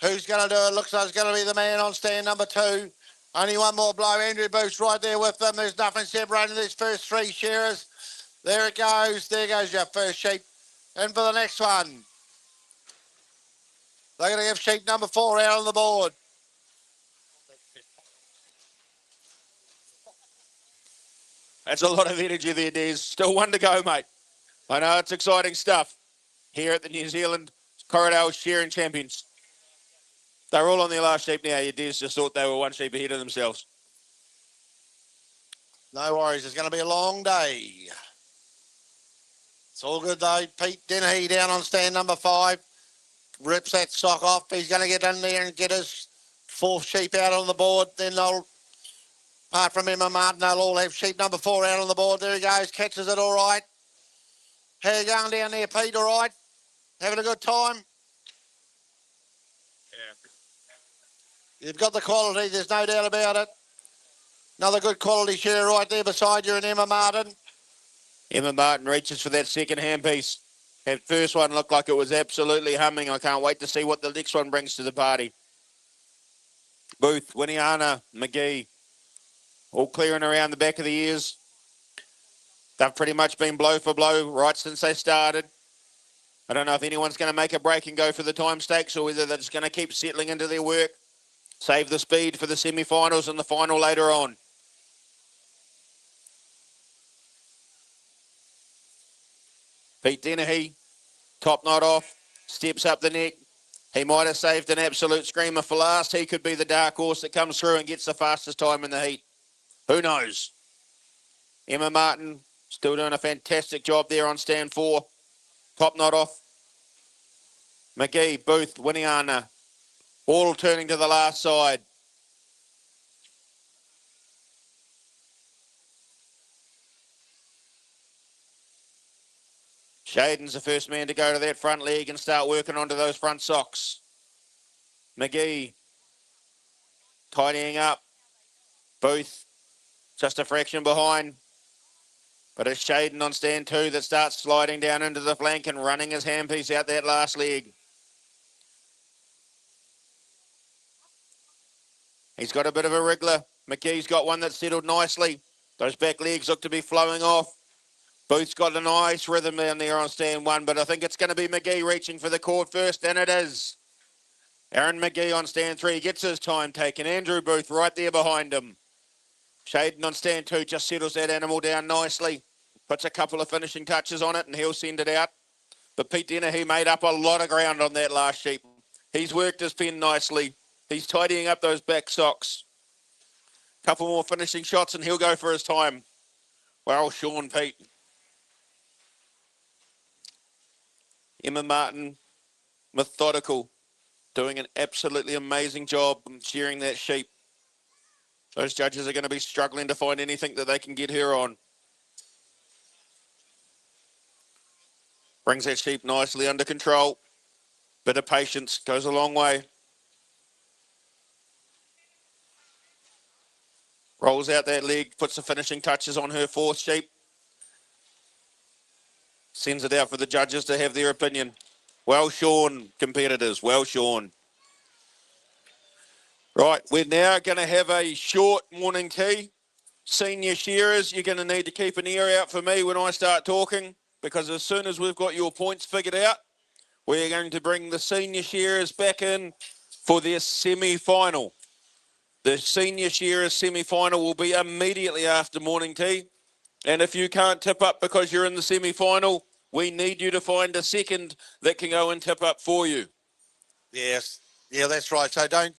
Who's going to do it? Looks like it's going to be the man on stand number 2. Only one more blow. Andrew Booth's right there with them. There's nothing separating these first 3 shearers. There it goes. There goes your first sheep. And for the next one, they're going to give sheep number 4 out on the board. That's a lot of energy there, Des. Still 1 to go, mate. I know it's exciting stuff here at the New Zealand Corriedale Shearing Champions. They're all on their last sheep now. Des just thought they were 1 sheep ahead of themselves. No worries. It's going to be a long day. It's all good though. Pete Dennehy down on stand number 5. Rips that sock off. He's going to get in there and get his 4th sheep out on the board. Then they'll, apart from Emma Martin, they'll all have sheep number 4 out on the board. There he goes. Catches it all right. How you going down there, Pete? All right? Having a good time? Yeah. You've got the quality. There's no doubt about it. Another good quality shearer right there beside you and Emma Martin. Emma Martin reaches for that second handpiece. That first one looked like it was absolutely humming. I can't wait to see what the next one brings to the party. Booth, Winiana, McGee, all clearing around the back of the ears. They've pretty much been blow for blow right since they started. I don't know if anyone's going to make a break and go for the time stakes or whether they're just going to keep settling into their work, save the speed for the semi-finals and the final later on. Pete Dennehy, top knot off, steps up the neck. He might have saved an absolute screamer for last. He could be the dark horse that comes through and gets the fastest time in the heat. Who knows? Emma Martin still doing a fantastic job there on stand 4. Top knot off. McGee, Booth, Winiana, all turning to the last side. Shaden's the first man to go to that front leg and start working onto those front socks. McGee tidying up. Booth just a fraction behind. But it's Shaden on stand 2 that starts sliding down into the flank and running his handpiece out that last leg. He's got a bit of a wriggler. McGee's got one that's settled nicely. Those back legs look to be flowing off. Booth's got a nice rhythm down there on stand 1, but I think it's going to be McGee reaching for the cord first, and it is. Aaron McGee on stand 3 gets his time taken. Andrew Booth right there behind him. Shaden on stand 2 just settles that animal down nicely. Puts a couple of finishing touches on it, and he'll send it out. But Pete Dennehy made up a lot of ground on that last sheep. He's worked his pen nicely. He's tidying up those back socks. Couple more finishing shots, and he'll go for his time. Well, Sean Pete. Emma Martin, methodical, doing an absolutely amazing job shearing that sheep. Those judges are going to be struggling to find anything that they can get her on. Brings that sheep nicely under control. Bit of patience goes a long way. Rolls out that leg, puts the finishing touches on her fourth sheep. Sends it out for the judges to have their opinion. Well shorn, competitors, well shorn. Right, we're now going to have a short morning tea. Senior shearers, you're going to need to keep an ear out for me when I start talking, because as soon as we've got your points figured out, we're going to bring the senior shearers back in for their semi-final. The senior shearers semi-final will be immediately after morning tea. And if you can't tip up because you're in the semi-final, we need you to find a second that can go and tip up for you. Yes. Yeah, that's right. So don't